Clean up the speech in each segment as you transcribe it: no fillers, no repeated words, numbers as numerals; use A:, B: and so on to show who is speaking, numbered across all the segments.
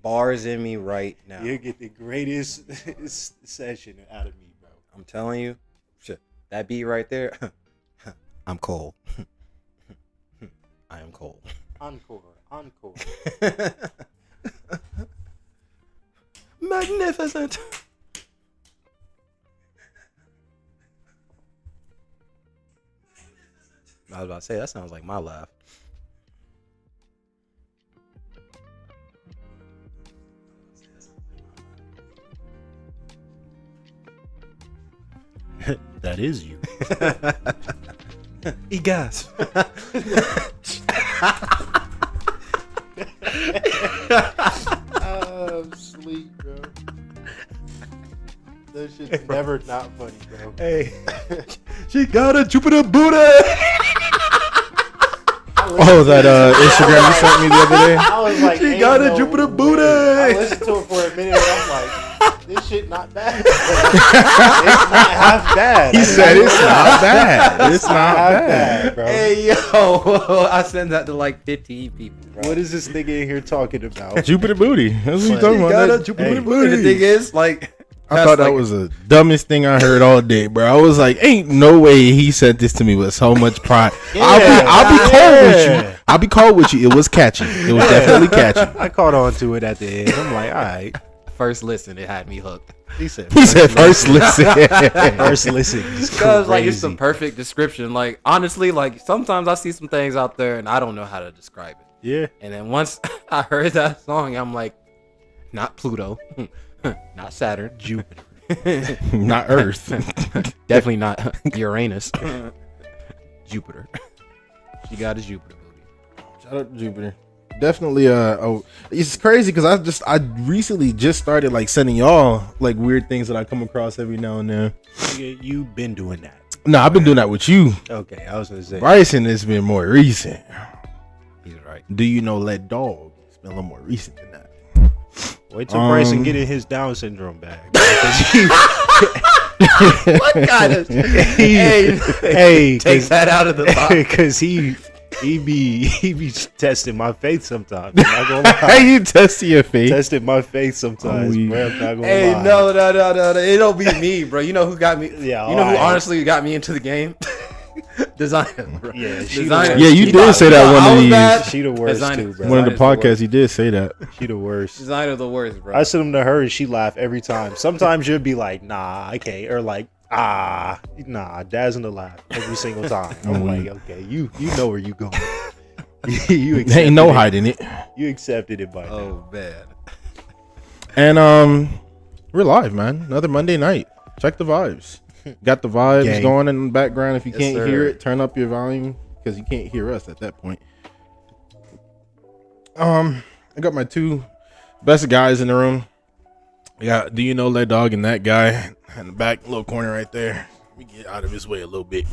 A: bars in me right now.
B: You get the greatest session out of me, bro.
A: I'm telling you, shit, that beat right there. I'm cold. I am cold.
B: Encore.
A: Magnificent. I was about to say, that sounds like my laugh.
B: That is you.
A: He gas.
B: I'm asleep, bro. That shit's never not funny, bro.
A: Hey, she got a Jupiter booty.
C: Oh, that Instagram you sent me the other day?
B: I was like,
A: she got a Jupiter booty.
B: I listened to it for a minute and I'm like, this shit not bad. It's not half bad.
C: He said it's not bad. It's not bad,
B: bro.
A: Hey, yo. I sent that to like 15 people, bro.
B: What is this nigga in here talking about?
C: Jupiter booty. That's what you talking
A: She
C: about.
A: got a Jupiter booty. And the thing is, like,
C: I thought that was the dumbest thing I heard all day, bro. I was like, ain't no way he sent this to me with so much pride. I'll be cold with you. I'll be cold with you. It was catchy. It was definitely catchy.
B: I caught on to it at the end. I'm like, all right.
A: First listen, it had me hooked.
B: He said
C: first listen.
B: First listen.
A: Because like it's the perfect description. Like honestly, like sometimes I see some things out there and I don't know how to describe it.
B: Yeah.
A: And then once I heard that song, I'm like, not Pluto, not Saturn, Jupiter,
C: not Earth,
A: definitely not Uranus, Jupiter. She got a Jupiter booty.
C: Shout out to Jupiter. Definitely. It's crazy because I recently just started like sending y'all like weird things that I come across every now and then.
B: You've been doing that.
C: No, I've been doing that with you.
B: Okay, I was gonna say
C: Bryson has been more recent.
A: He's right.
C: Do you know Let Dog? It's been a little more recent than that.
B: Wait till Bryson getting his Down syndrome back.
A: What kind of? Hey, take that out of the box.
B: Because he be testing my faith sometimes. I'm not gonna lie.
C: How you testing your face?
B: Testing my faith sometimes, bro. I'm not gonna
A: Hey,
B: lie.
A: no, it don't be me, bro. You know who got me?
B: Yeah,
A: you know who honestly got me into the game? Designer, bro.
B: Yeah,
A: Designer.
C: Yeah, you did say that one of these.
A: Bad.
B: She the worst
A: Designer.
B: too, bro.
C: One of the podcasts, you did say that.
B: She the worst.
A: Designer the worst, bro.
B: I send them to her and she laugh every time. Sometimes you'll be like, nah, I can't, or like, nah, Dad's gonna laugh every single time. I'm like, okay, you know where you going. You
C: There ain't no hiding it.
B: You accepted it by now.
A: Oh man.
C: And we're live, man. Another Monday night. Check the vibes. Got the vibes
B: Gang.
C: going in the background. If you
A: Yes,
C: can't
A: sir.
C: hear it, turn up your volume because you can't hear us at that point. I got my two best guys in the room. I got Doyouknowledog and that guy in the back little corner right there. Let me get out of his way a little bit.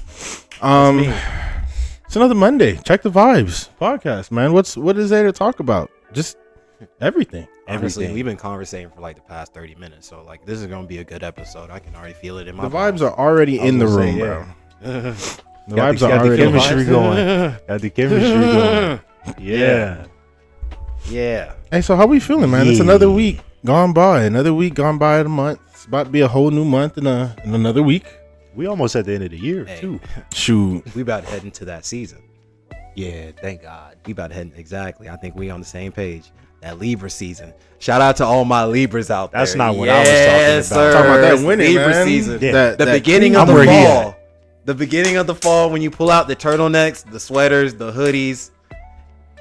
C: It's another Monday. Check the vibes podcast, man. What is there to talk about? Just everything.
A: Honestly, we've been conversating for like the past 30 minutes, so like this is gonna be a good episode. I can already feel it in my.
C: The vibes are already in the room, bro. The vibes are already
B: the chemistry going. Got the chemistry going. Yeah.
A: Yeah.
C: Hey, so how we feeling, man? It's another week gone by. Another week gone by of the month. It's about to be a whole new month in another week.
B: We almost at the end of the year
A: Hey.
B: too.
C: Shoot.
A: We about to head into that season.
B: Yeah, thank God.
A: We about to head exactly. I think we on the same page. That Libra season. Shout out to all my Libras out there.
B: That's not what I was talking about.
A: Sir.
C: Talking about that
A: It's
C: winning,
A: Libra
C: man.
A: season.
B: Yeah.
A: The beginning of
B: I'm
A: the
B: where he
A: fall. The beginning of the fall when you pull out the turtlenecks, the sweaters, the hoodies,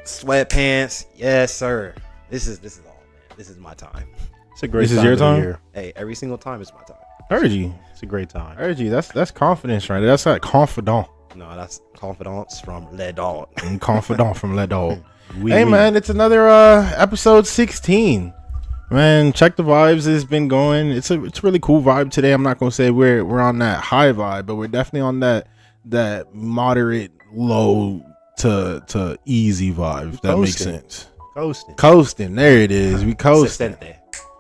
A: sweatpants. Yes, sir. This is all, man. This is my time.
B: It's a great
C: This is
B: time
C: your
B: of the
C: time?
B: year.
A: Hey, every single time is my time.
C: Heard you.
B: It's a great time.
C: Heard you. That's confidence right there. That's like confidant.
A: No, that's confidence from Le Dog.
C: And confidant from Let Dog.
B: Oui,
C: Hey,
B: oui.
C: man, it's another episode 16. Man, check the vibes. It's been going. It's a really cool vibe today. I'm not gonna say we're on that high vibe, but we're definitely on that moderate low to easy vibe. If that makes
B: Coasting.
C: sense.
B: Coasting.
C: There it is. We coasting.
A: Sesente.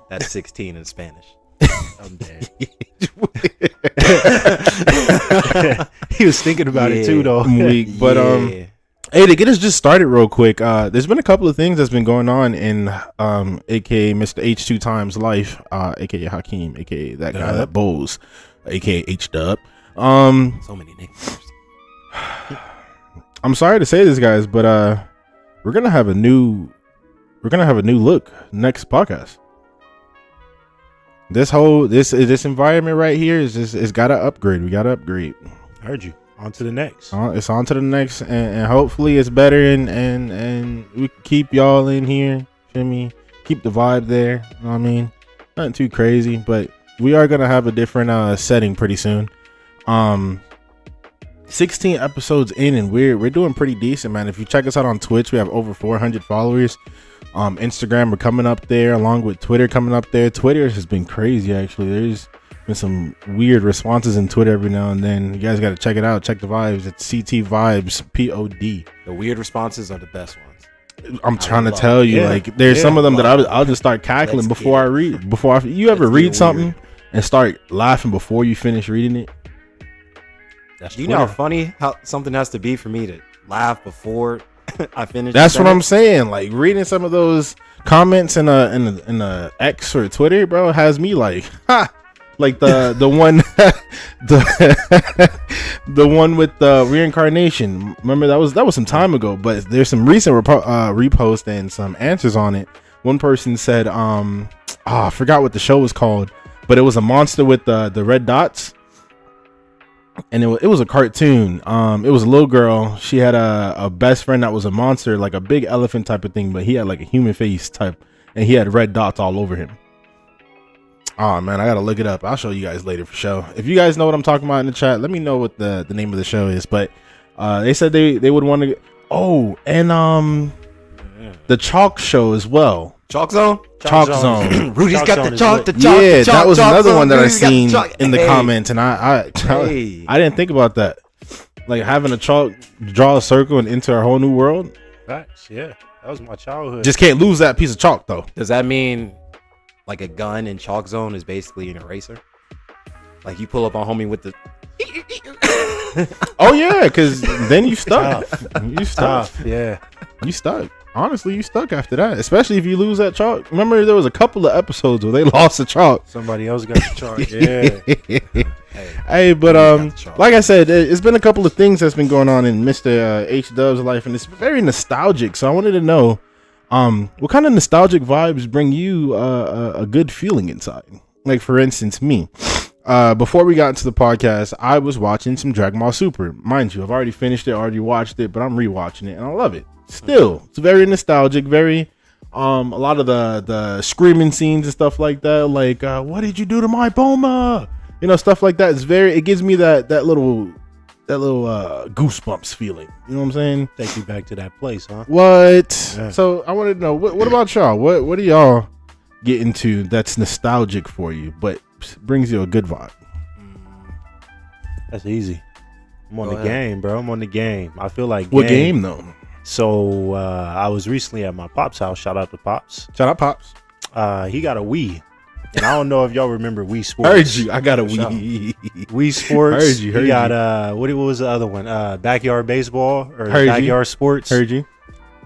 A: That's 16 in Spanish.
B: I'm dead. He was thinking about it too, though.
C: Week, but
A: Yeah.
C: Hey, to get us just started real quick, there's been a couple of things that's been going on in aka Mr. H2 Times life, aka Hakeem, aka that guy that bowls, aka H Dub.
A: So many nicknames.
C: I'm sorry to say this, guys, but we're gonna have a new look next podcast. This environment right here is just, it's gotta upgrade. We gotta upgrade.
B: I heard you. On to the next.
C: It's on to the next, and hopefully it's better, and we keep y'all in here. Feel me? Keep the vibe there. You know what I mean? Nothing too crazy, but we are gonna have a different setting pretty soon. 16 episodes in, and we're doing pretty decent, man. If you check us out on Twitch, we have over 400 followers. Instagram, we're coming up there, along with Twitter coming up there. Twitter has been crazy, actually. There's been some weird responses in Twitter every now and then. You guys got to check it out. Check the vibes. It's CT Vibes POD.
A: The weird responses are the best ones.
C: I'm trying to tell you, like, there's some of them that I'll just start cackling before I read. You ever read something and start laughing before you finish reading it?
A: That's you know how funny how something has to be for me to laugh before I finish.
C: That's what I'm saying. Like, reading some of those comments in a X or Twitter, bro, has me like, ha. Like the one the one with the reincarnation. Remember that was some time ago, but there's some recent repost and some answers on it. One person said, I forgot what the show was called, but it was a monster with the red dots, and it was a cartoon. It was a little girl. She had a best friend that was a monster, like a big elephant type of thing, but he had like a human face type, and he had red dots all over him. Oh man, I gotta look it up. I'll show you guys later for sure. If you guys know what I'm talking about in the chat, let me know what the name of the show is. But they said they would want to. Oh, and the Chalk Show as well.
A: Chalk Zone.
C: Chalk Zone.
A: Rudy's got the chalk.
C: Yeah, that was another
A: zone.
C: one that
A: Rudy's
C: I seen in the
A: hey.
C: comments, and I didn't think about that. Like having a chalk, draw a circle and enter a whole new world.
B: Facts. Yeah, that was my childhood.
C: Just can't lose that piece of chalk though.
A: Does that mean like a gun in Chalk Zone is basically an eraser? Like you pull up on homie with the.
C: Oh yeah, because then you stuck. You stuck.
B: Yeah,
C: you stuck. Honestly, you stuck after that, especially if you lose that chalk. Remember, there was a couple of episodes where they lost the chalk.
B: Somebody else got the chalk. Yeah.
C: Hey, but like I said, it's been a couple of things that's been going on in Mr. H Dub's life, and it's very nostalgic. So I wanted to know, what kind of nostalgic vibes bring you a good feeling inside? Like, for instance, me. Before we got into the podcast, I was watching some Dragon Ball Super. Mind you, I've already finished it, already watched it, but I'm rewatching it, and I love it. Still, it's very nostalgic, very a lot of the screaming scenes and stuff like that, like what did you do to my Boma, you know, stuff like that. It gives me that little goosebumps feeling, you know what I'm saying?
B: Take you back to that place, huh?
C: What?
B: Yeah.
C: So I wanted to know, what about y'all? What do y'all get into that's nostalgic for you but brings you a good vibe?
B: That's easy. I'm on the game, bro. I'm on the game. I feel like
C: what game though?
B: So I was recently at my pop's house. Shout out to Pops.
C: Shout out Pops.
B: He got a Wii, and I don't know if y'all remember Wii Sports.
C: Heard you. I got a Wii.
B: Wii Sports.
C: Heard you.
B: He got what was the other one? Backyard Baseball or Backyard Sports.
C: Heard you.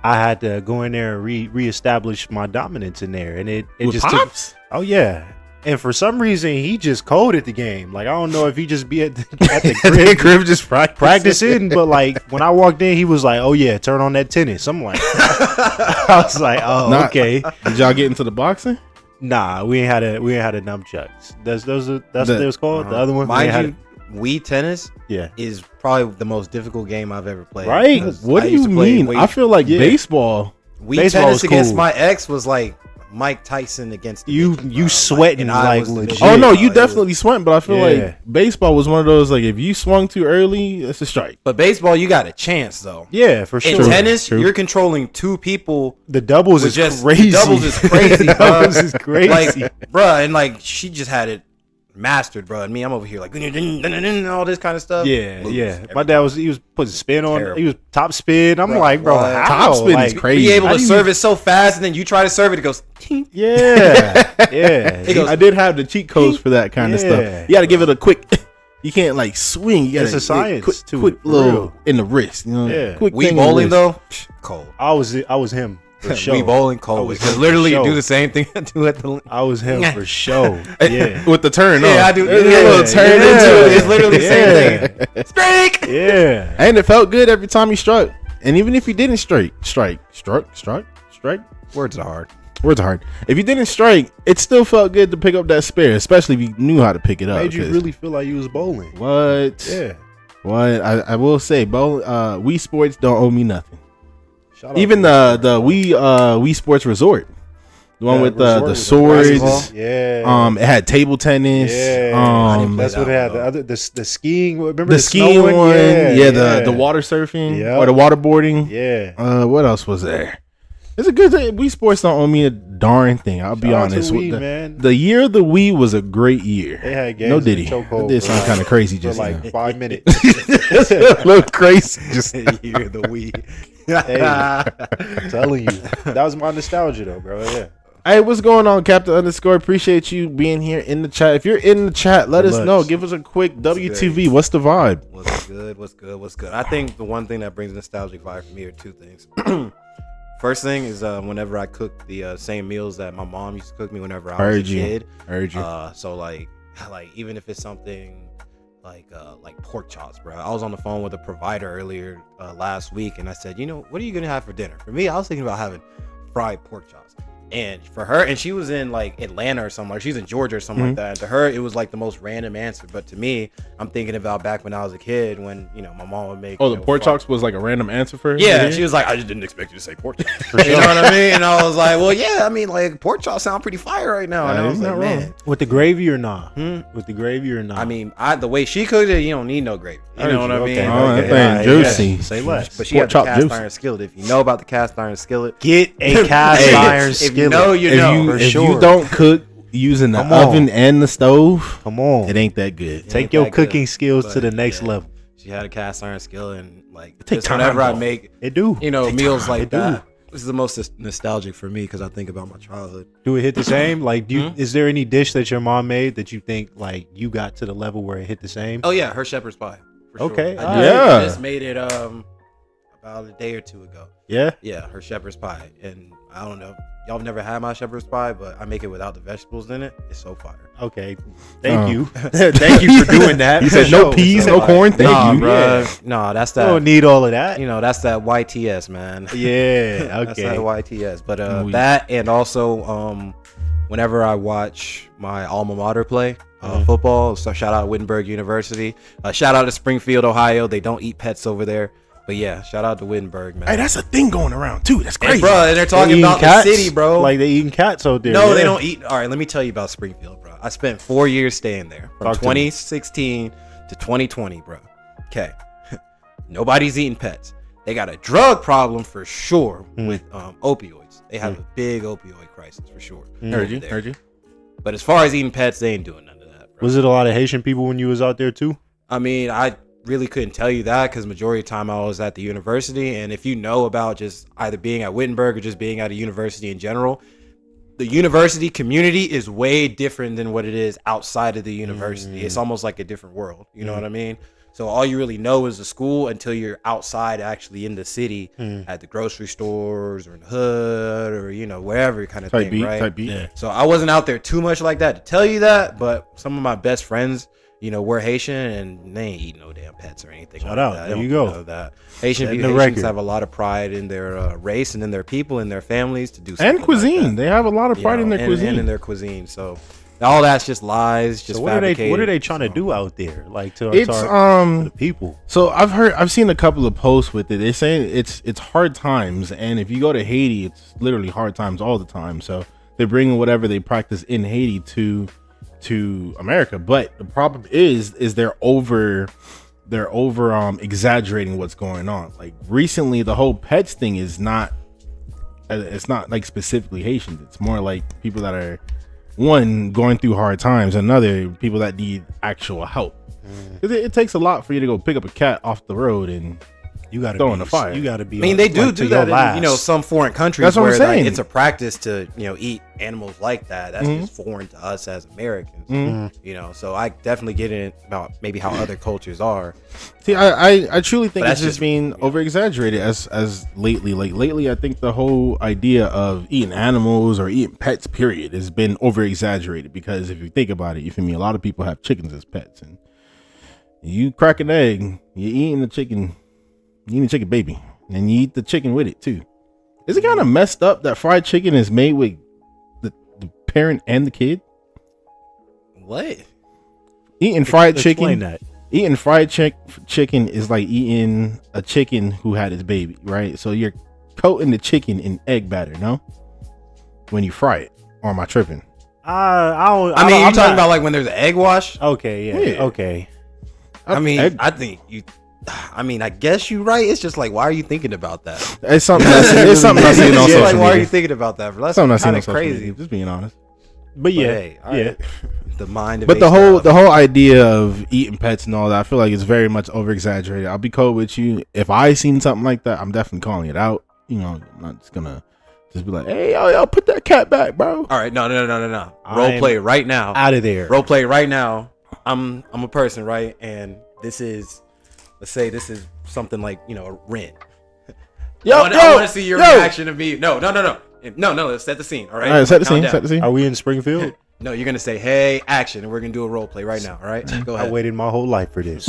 B: I had to go in there and reestablish my dominance in there, and it
C: with
B: just
C: Pops?
B: took. Oh yeah. And for some reason, he just coded the game. Like, I don't know if he just be at the
C: crib just
B: practicing, but like when I walked in, he was like, "Oh yeah, turn on that tennis." I'm like, I was like, "Oh, okay."
C: Did y'all get into the boxing?
B: Nah, we ain't had a nunchucks. That's what it was called. The other one,
A: mind you, Wii tennis,
B: yeah,
A: is probably the most difficult game I've ever played.
C: Right? What do you mean? I feel like baseball.
A: Wii tennis against my ex was like Mike Tyson against
B: you sweating like legit.
C: Oh no, you definitely sweating, but I feel like baseball was one of those, like, if you swung too early, it's a strike.
A: But baseball, you got a chance though.
B: Yeah, for sure.
A: In tennis, you're controlling two people.
B: The doubles is crazy.
A: Doubles is crazy.
B: Doubles is crazy.
A: Like, bruh, and like she just had it mastered, bro. And me, I'm over here like all this kind of stuff.
B: Yeah. My dad was putting spin on. Terrible. He was top spin. I'm like, bro, how?
C: Top spin is crazy.
A: Be able to serve it so fast, and then you try to serve it, it goes.
B: Yeah.
C: I did have the cheat codes for that kind of stuff. You got to give it a quick. You can't like swing. You got
B: It's a science to
C: quick
B: it, for
C: little
B: real.
C: in the wrist. You know,
B: Yeah.
C: quick
A: We
C: thing in the
A: bowling
C: wrist.
A: though, cold.
B: I was him for sure.
A: We bowling
B: I
A: cold.
B: was
A: Because
B: him
A: literally
B: for
A: you do
B: sure.
A: the same thing I do at the.
B: I was him for sure. Yeah.
C: with the turn.
A: Yeah, I do.
C: There's a
A: Yeah,
C: little turn
B: yeah.
C: into it.
A: It's literally the same thing. Strike.
B: Yeah.
C: And it felt good every time he struck. And even if you didn't strike.
A: Words are hard.
C: Words are hard. If you didn't strike, it still felt good to pick up that spare, especially if you knew how to pick it up.
B: Made you
C: 'cause-
B: really feel like you was bowling.
C: What?
B: Yeah.
C: What? I will say, Wii Sports don't owe me nothing.
B: Shout out
C: Even
B: to
C: the Wii Sports Resort, the one with
B: resort
C: the
B: with
C: swords.
B: basketball. Yeah.
C: It had table tennis.
B: Yeah.
A: play
B: That's
A: that
B: what it had.
A: one,
B: The other the skiing. Remember
C: The skiing
B: snow
C: one.
B: Yeah.
C: The water surfing
B: Yeah.
C: or the waterboarding.
B: Yeah.
C: What else was there? It's a good thing. Wii Sports don't owe me a darn thing. I'll be
B: Shout out to
C: honest.
B: Wii,
C: the,
B: man.
C: the year of the Wii was a great year.
B: They had games
C: No
B: in the
C: Diddy.
B: chokehold
C: I did
B: for
C: something kind of crazy
B: for
C: just
B: like
C: now.
B: 5 minutes.
C: A little crazy. Just
A: You're the Wii.
B: Hey, I'm telling you, that was my nostalgia though, bro. Yeah.
C: Hey, what's going on, Captain _? Appreciate you being here in the chat. If you're in the chat, let us
B: Relax.
C: know. Give us a quick WTV. What's the vibe?
A: What's good? What's good? What's good? I think the one thing that brings nostalgic vibe for me are two things. First thing is whenever I cook the same meals that my mom used to cook me whenever I was a kid.
C: Heard you.
A: So like even if it's something like pork chops, bro. I was on the phone with a provider earlier last week, and I said, you know, what are you gonna have for dinner? For me, I was thinking about having fried pork chops. And for her, and she was in like Atlanta or somewhere, she's in Georgia or something like that. And to her, it was like the most random answer. But to me, I'm thinking about back when I was a kid, when my mom would make.
C: The pork chops was like a random answer for her?
A: Yeah, she was like, I just didn't expect you to say pork chops. You know what I mean? And I was like, well, yeah, I mean, like pork chops sound pretty fire right now. And I was like, man,
B: With the gravy or not? With the gravy or not?
A: I mean, the way she cooked it, you don't need no gravy. You know what I mean?
C: Oh, that thing
B: Alright,
C: juicy.
B: yeah. Say less.
A: But she
C: Pork
A: had the
C: chop
A: cast
C: juice.
A: iron skillet. If you know about the cast iron skillet,
B: Get a cast iron
A: if
B: skillet.
A: you know, you know.
B: for
C: If
B: sure.
C: you don't cook using the
B: Come on.
C: oven and the stove,
B: Come on.
C: it ain't that good.
B: Take
A: ain't
B: your
A: that good,
B: cooking skills to
A: but
B: the next
A: yeah.
B: level.
A: She had a cast iron skillet, and like
C: take
A: just
C: time,
A: whenever I
C: though.
A: make
B: It do.
A: meals like
B: It do.
A: that, this is the most nostalgic for me because I think about my childhood.
B: Do it hit the same? Like, is there any dish that your mom made that you think like you got to the level where it hit the same?
A: Oh yeah, her shepherd's pie. For
B: Okay,
A: sure.
B: alright.
C: Yeah.
A: just made it about a day or two ago.
B: Yeah.
A: Yeah, her shepherd's pie, and I don't know, y'all have never had my shepherd's pie, but I make it without the vegetables in it. It's so fire.
B: Okay. Thank
C: Oh.
B: you. Thank you for doing that.
C: You said no peas, no corn. Thank
A: nah,
C: you.
A: bruh. Nah, that's
B: You don't
A: that.
B: need all of that.
A: That's that YTS, man.
B: Yeah.
A: That's that
B: Okay.
A: YTS. But
C: We-
A: that, and also whenever I watch my alma mater play football, so shout out to Wittenberg University. Shout out to Springfield, Ohio. They don't eat pets over there. But yeah, shout out to Wittenberg, man.
C: Hey, that's a thing going around too. That's
A: Hey,
C: crazy.
A: bro, and they're
B: They
A: talking
B: eating
A: about
B: cats?
A: the city, bro.
B: Like they eating cats out there.
A: No,
B: yeah.
A: they don't eat. All right, let me tell you about Springfield, bro. I spent 4 years staying there from
B: Talk to me.
A: 2016 to 2020, bro. Okay. Nobody's eating pets. They got a drug problem for sure with opioids. They have a big opioid crisis for sure.
C: Heard you.
A: there.
C: Heard you.
A: But as far as eating pets, they ain't doing none of that, bro.
B: Was it a lot of Haitian people when you was out there too?
A: I mean, I really couldn't tell you that because majority of the time I was at the university. And if you know about just either being at Wittenberg or just being at a university in general, the university community is way different than what it is outside of the university. It's almost like a different world. You know what I mean? So all you really know is the school until you're outside actually in the city at the grocery stores or in the hood or, wherever kind of
C: Type
A: thing,
C: beat.
A: right?
C: Type beat.
B: Yeah.
A: So I wasn't out there too much like that to tell you that, but some of my best friends, were Haitian and they ain't eating no damn pets or anything.
B: Shout
A: like
B: out.
A: that.
B: There
A: They don't
B: you
A: do
B: go.
A: none of that. Haitians
B: Setting the
A: Haitians
B: record.
A: have a lot of pride in their race and in their people and their families to do
C: And
A: something
C: cuisine.
A: like that.
C: They have a lot of pride in their cuisine.
A: And in their cuisine. So all that's just lies, just
B: So what are they?
A: fabricated.
B: What are they trying to do out there? Like to
C: It's
B: the people.
C: So I've seen a couple of posts with it. They're saying it's hard times, and if you go to Haiti, it's literally hard times all the time. So they're bringing whatever they practice in Haiti to America. But the problem is they're over exaggerating what's going on. Like recently, the whole pets thing is not. It's not like specifically Haitians. It's more like people that are one going through hard times, another people that need actual help. Because it takes a lot for you to go pick up a cat off the road and
B: You gotta
C: throw
B: be
C: in the fire.
B: You gotta be.
A: I mean, they do
B: like,
A: do
B: to
A: that
B: your last.
A: in, some foreign countries
C: That's what I'm
A: where
C: saying.
A: it's a practice to, eat animals like that. That's just foreign to us as Americans. So I definitely get it about maybe how other cultures are.
C: See, I truly think
A: But
C: it's
A: that's
C: just being over exaggerated as lately. Like lately, I think the whole idea of eating animals or eating pets, period, has been over exaggerated. Because if you think about it, you feel me? A lot of people have chickens as pets, and you crack an egg, you're eating the chicken, you eat a chicken baby, and you eat the chicken with it too. Is it kind of messed up that fried chicken is made with the parent and the kid?
A: What?
C: Eating fried
B: Explain
C: chicken.
B: that.
C: Eating fried chicken is like eating a chicken who had its baby, right? So you're coating the chicken in egg batter, no? When you fry it, or am I tripping?
B: I
A: You're talking about like when there's an egg wash?
B: Okay, yeah. Okay.
A: I think you. I guess you're right. It's just like, why are you thinking about that?
C: It's something. It's something I've seen on
A: It's
C: social
A: like, why are you
C: media.
A: thinking about that? Bro? That's
C: Something I've seen
A: kind
C: on
A: of
C: social
A: crazy.
C: media. Just being honest.
B: But yeah,
A: hey, all
B: yeah.
A: right. The mind of
C: But the whole idea of eating pets and all that, I feel like it's very much over exaggerated. I'll be cold with you. If I seen something like that, I'm definitely calling it out. I'm not just gonna just be like, hey, y'all put that cat back, bro.
A: All right, no. Role play right now.
B: Out of there.
A: Role play right now. I'm a person, right? And let's say this is something like rent. I want to see your reaction to me. No. Let's set the scene. All right.
C: All right, set the
A: Count
C: scene.
A: down.
C: Set the scene.
B: Are we in Springfield?
A: No, you're gonna say, "Hey, action," and we're gonna do a role play right now. All right, go
B: I
A: ahead.
B: waited my whole life for this.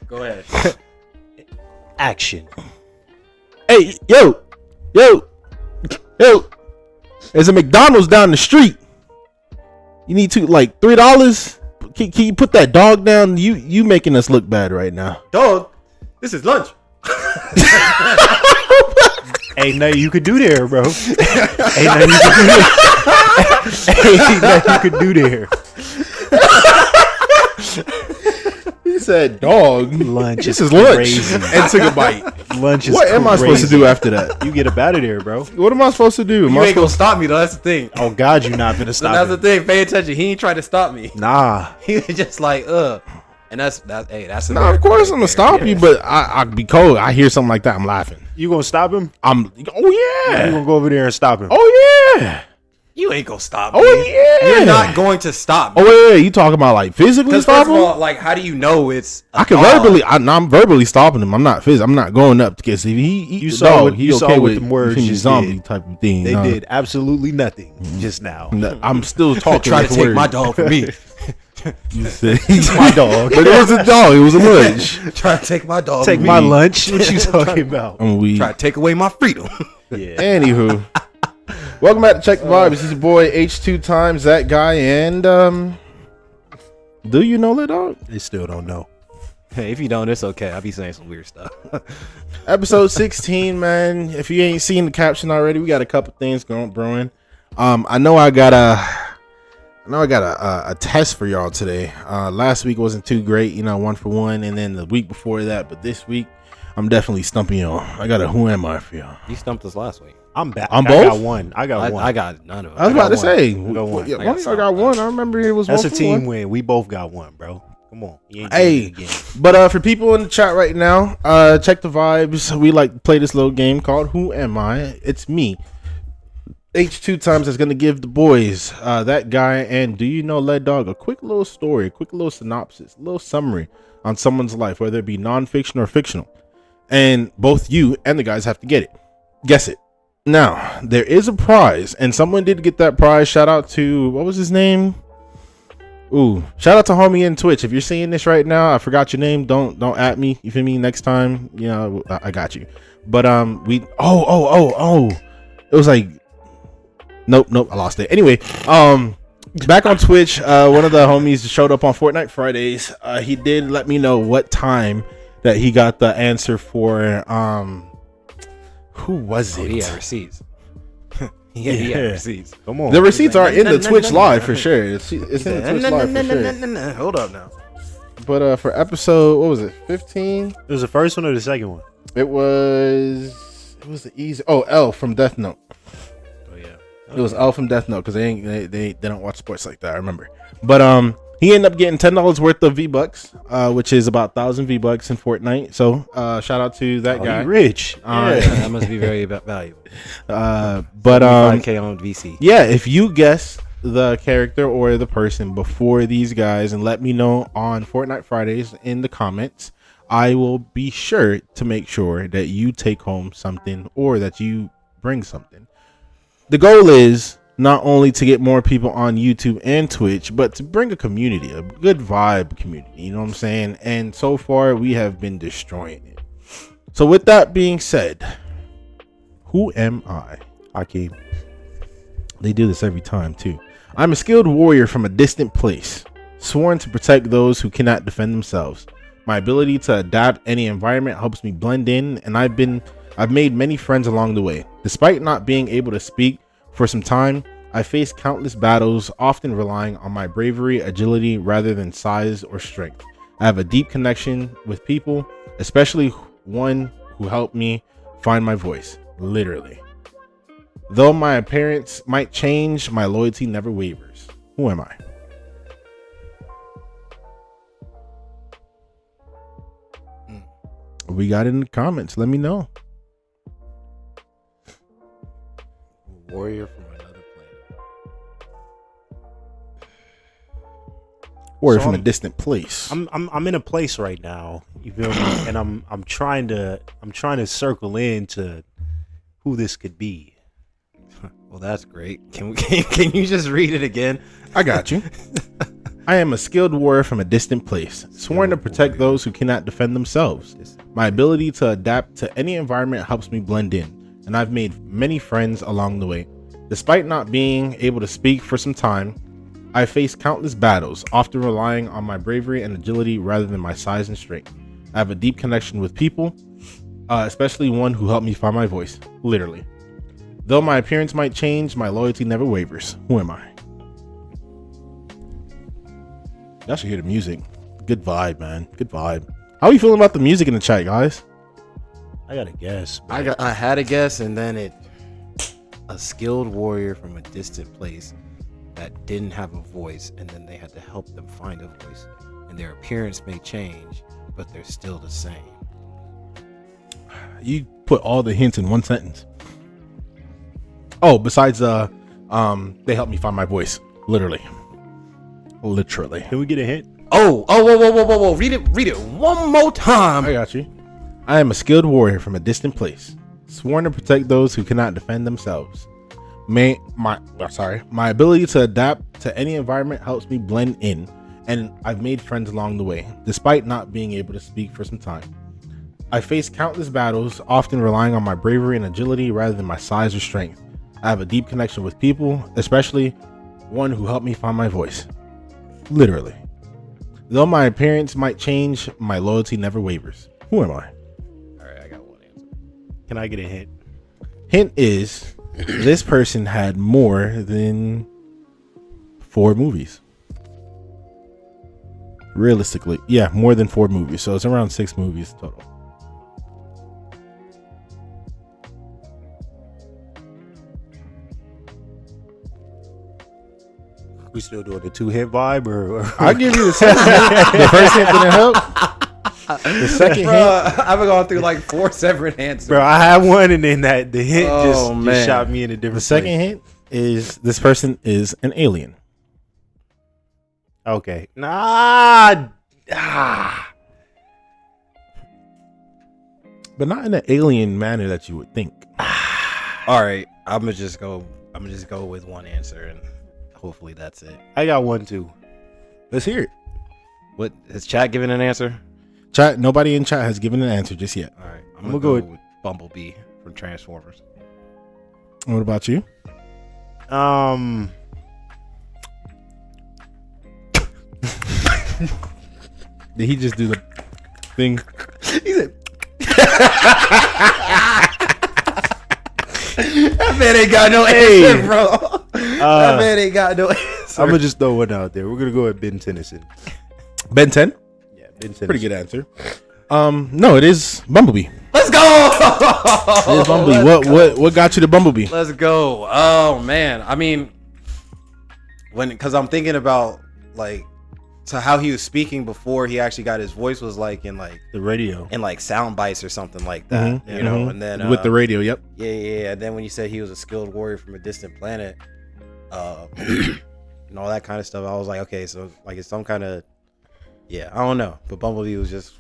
A: Go ahead.
B: Action.
C: Hey, yo, there's a McDonald's down the street. You need to like $3. Can you put that dog down? You making us look bad right now.
A: Dog, this is lunch.
B: Ain't nothing you could do there, bro. Ain't nothing you could do there. Ain't nothing you could do there.
C: He said, "Dog,
B: Lunch.
C: this is lunch,"
B: crazy.
C: and took a bite.
B: Lunch is
C: What am I supposed to
B: crazy.
C: do after that?
B: You get up out of there, bro.
C: What am I supposed to do? Am
A: You
C: I
A: ain't gonna
C: supposed
A: stop me though. That's the thing.
B: Oh God, you're not gonna stop.
A: That's the
B: it.
A: thing. Pay attention. He ain't trying to stop me.
B: Nah.
A: He was just like, and that's
C: Nah, of
A: America
C: course
A: right
C: I'm gonna
A: there.
C: stop you, but I'd be cold. I hear something like that, I'm laughing.
B: You gonna stop him?
C: Oh
B: You
C: yeah,
B: gonna go over there and stop him?
C: oh yeah,
A: You ain't gonna stop me.
C: oh yeah.
A: You're not going to stop me.
C: Oh wait, you talking about like physically
A: Because
C: stop
A: first of
C: him?
A: all, like, how do you know it's?
C: I can verbally. I'm verbally stopping him. I'm not going up because if he eat
B: You
C: the
B: saw
C: dog,
B: what-
C: he
B: you saw
C: okay
B: what
C: with
B: them words
C: being
B: just
C: zombie
B: did.
C: type of thing.
B: They
C: No.
B: did absolutely nothing just now.
C: No, I'm still talking.
A: Trying to
C: with
A: take
C: words.
A: my dog from me.
C: You said
B: My dog.
C: but it was a dog. It was a lunch.
A: Trying to take my dog.
B: Take
A: from
B: my
A: me.
B: lunch. What you talking about?
C: And we.
A: Trying to take away my freedom.
B: Yeah.
C: Anywho, welcome back to Check the Vibe. This is your boy H2 times that guy, and do you know that dog?
B: They still don't know.
A: Hey, if you don't, it's okay. I'll be saying some weird stuff.
C: Episode 16, man. If you ain't seen the caption already, we got a couple things brewing. I know I got a test for y'all today. Last week wasn't too great, 1 for 1, and then the week before that. But this week, I'm definitely stumping y'all. I got a who am I for y'all.
A: You stumped us last week.
B: I'm back.
C: On
B: I
C: both?
B: got one. I got one.
A: I got none of it.
C: I was about to say,
B: I got one.
C: yeah,
A: I got
C: one of y'all got
A: some.
C: one. I remember it was
B: That's
C: one
B: a
C: for
B: team
C: one.
B: win. We both got one, bro. Come on. You ain't
C: Hey,
B: doing it again.
C: but for people in the chat right now, check the vibes. We like to play this little game called Who Am I? It's me. H2 times is gonna give the boys that guy and do you know Lead Dog a quick little story, a quick little synopsis, a little summary on someone's life, whether it be non-fiction or fictional. And both you and the guys have to get it. Guess it. Now, there is a prize, and someone did get that prize. Shout out to, what was his name? Ooh, shout out to homie in Twitch. If you're seeing this right now, I forgot your name. Don't at me. You feel me? Next time, I got you. But it was like, nope, I lost it. Anyway, back on Twitch, one of the homies showed up on Fortnite Fridays. He did let me know what time that he got the answer for. Who was it?
A: He had receipts. He had receipts.
B: Come on.
C: The receipts are in the Twitch live for sure. It's in the Twitch live for sure.
A: Hold up now.
C: But for episode, what was it? 15.
B: It was the first one or the second one?
C: It was the easy. Oh, L from Death Note.
A: Oh yeah.
C: It was L from Death Note because they don't watch sports like that. I remember. But He ended up getting $10 worth of V-Bucks, which is about 1,000 V-Bucks in Fortnite. So shout out to that guy.
B: He rich.
A: Yeah, that must be very valuable.
C: But
A: 5K on VC.
C: yeah, if you guess the character or the person before these guys and let me know on Fortnite Fridays in the comments, I will be sure to make sure that you take home something or that you bring something. The goal is not only to get more people on YouTube and Twitch, but to bring a community, a good vibe community, you know what I'm saying? And so far we have been destroying it. So with that being said, who am I?
B: Hakeem.
C: They do this every time too. I'm a skilled warrior from a distant place, sworn to protect those who cannot defend themselves. My ability to adapt any environment helps me blend in, and I've made many friends along the way. Despite not being able to speak for some time, I faced countless battles, often relying on my bravery, agility, rather than size or strength. I have a deep connection with people, especially one who helped me find my voice, literally. Though my appearance might change, my loyalty never wavers. Who am I? We got it in the comments. Let me know.
A: Warrior from another planet.
C: Warrior
B: So
C: from a distant place.
B: I'm in a place right now. You feel me? And I'm trying to circle into who this could be.
A: Well, that's great. Can you just read it again?
C: I got you. I am a skilled warrior from a distant place, sworn to protect those who cannot defend themselves. My ability to adapt to any environment helps me blend in, and I've made many friends along the way. Despite not being able to speak for some time, I faced countless battles, often relying on my bravery and agility rather than my size and strength. I have a deep connection with people, especially one who helped me find my voice, literally. Though my appearance might change, my loyalty never wavers. Who am I? Y'all should hear the music. Good vibe, man. Good vibe. How are you feeling about the music in the chat, guys?
B: I gotta guess.
A: I had a guess, and then a skilled warrior from a distant place that didn't have a voice, and then they had to help them find a voice, and their appearance may change, but they're still the same.
C: You put all the hints in one sentence. Oh, besides they helped me find my voice. Literally.
B: Can we get a hint?
A: Whoa. Read it one more time.
C: I got you. I am a skilled warrior from a distant place, sworn to protect those who cannot defend themselves. My ability to adapt to any environment helps me blend in, and I've made friends along the way, despite not being able to speak for some time. I faced countless battles, often relying on my bravery and agility rather than my size or strength. I have a deep connection with people, especially one who helped me find my voice. Literally. Though my appearance might change, my loyalty never wavers. Who am I?
A: All right, I got one answer.
B: Can I get a hint?
C: Hint is this person had more than 4 movies. Realistically, yeah, more than 4 movies. So it's around 6 movies total.
B: We still doing the 2-hint vibe, or
C: I'll give you the second hint. The first hint didn't help. The second hint,
A: I've been going through like 4 separate answers.
B: bro? I had one, and then the hint
A: Oh,
B: just
A: man.
B: shot me in a different.
C: the second hint is this person is an alien.
B: Okay.
C: But not in an alien manner that you would think.
A: All right, I'm gonna just go with one answer, and hopefully that's it.
B: I got one too.
C: Let's hear it.
A: What has chat given an answer?
C: Chat. Nobody in chat has given an answer just yet.
A: All right, I'm
B: gonna
A: gonna
B: go
A: go with Bumblebee from Transformers.
C: What about you? Did he just do the thing?
A: He said, "That man ain't got no answer, bro. That man ain't got no answer."
B: I'm gonna just throw one out there. We're gonna go with Ben Tennyson.
C: Ben 10?
B: Yeah, Ben Tennyson.
C: Pretty good answer. No, it is Bumblebee.
A: Let's go.
C: It is Bumblebee. What got you to Bumblebee?
A: Let's go. Oh man, I mean, because I'm thinking about like So how he was speaking before he actually got his voice was like in
B: The radio.
A: sound bites or something like that,
C: Mhm,
A: you know. And then
C: with the radio, yep.
A: yeah. And then when you said he was a skilled warrior from a distant planet, and all that kind of stuff, I was like, okay, so like it's some kind of, I don't know, but Bumblebee was just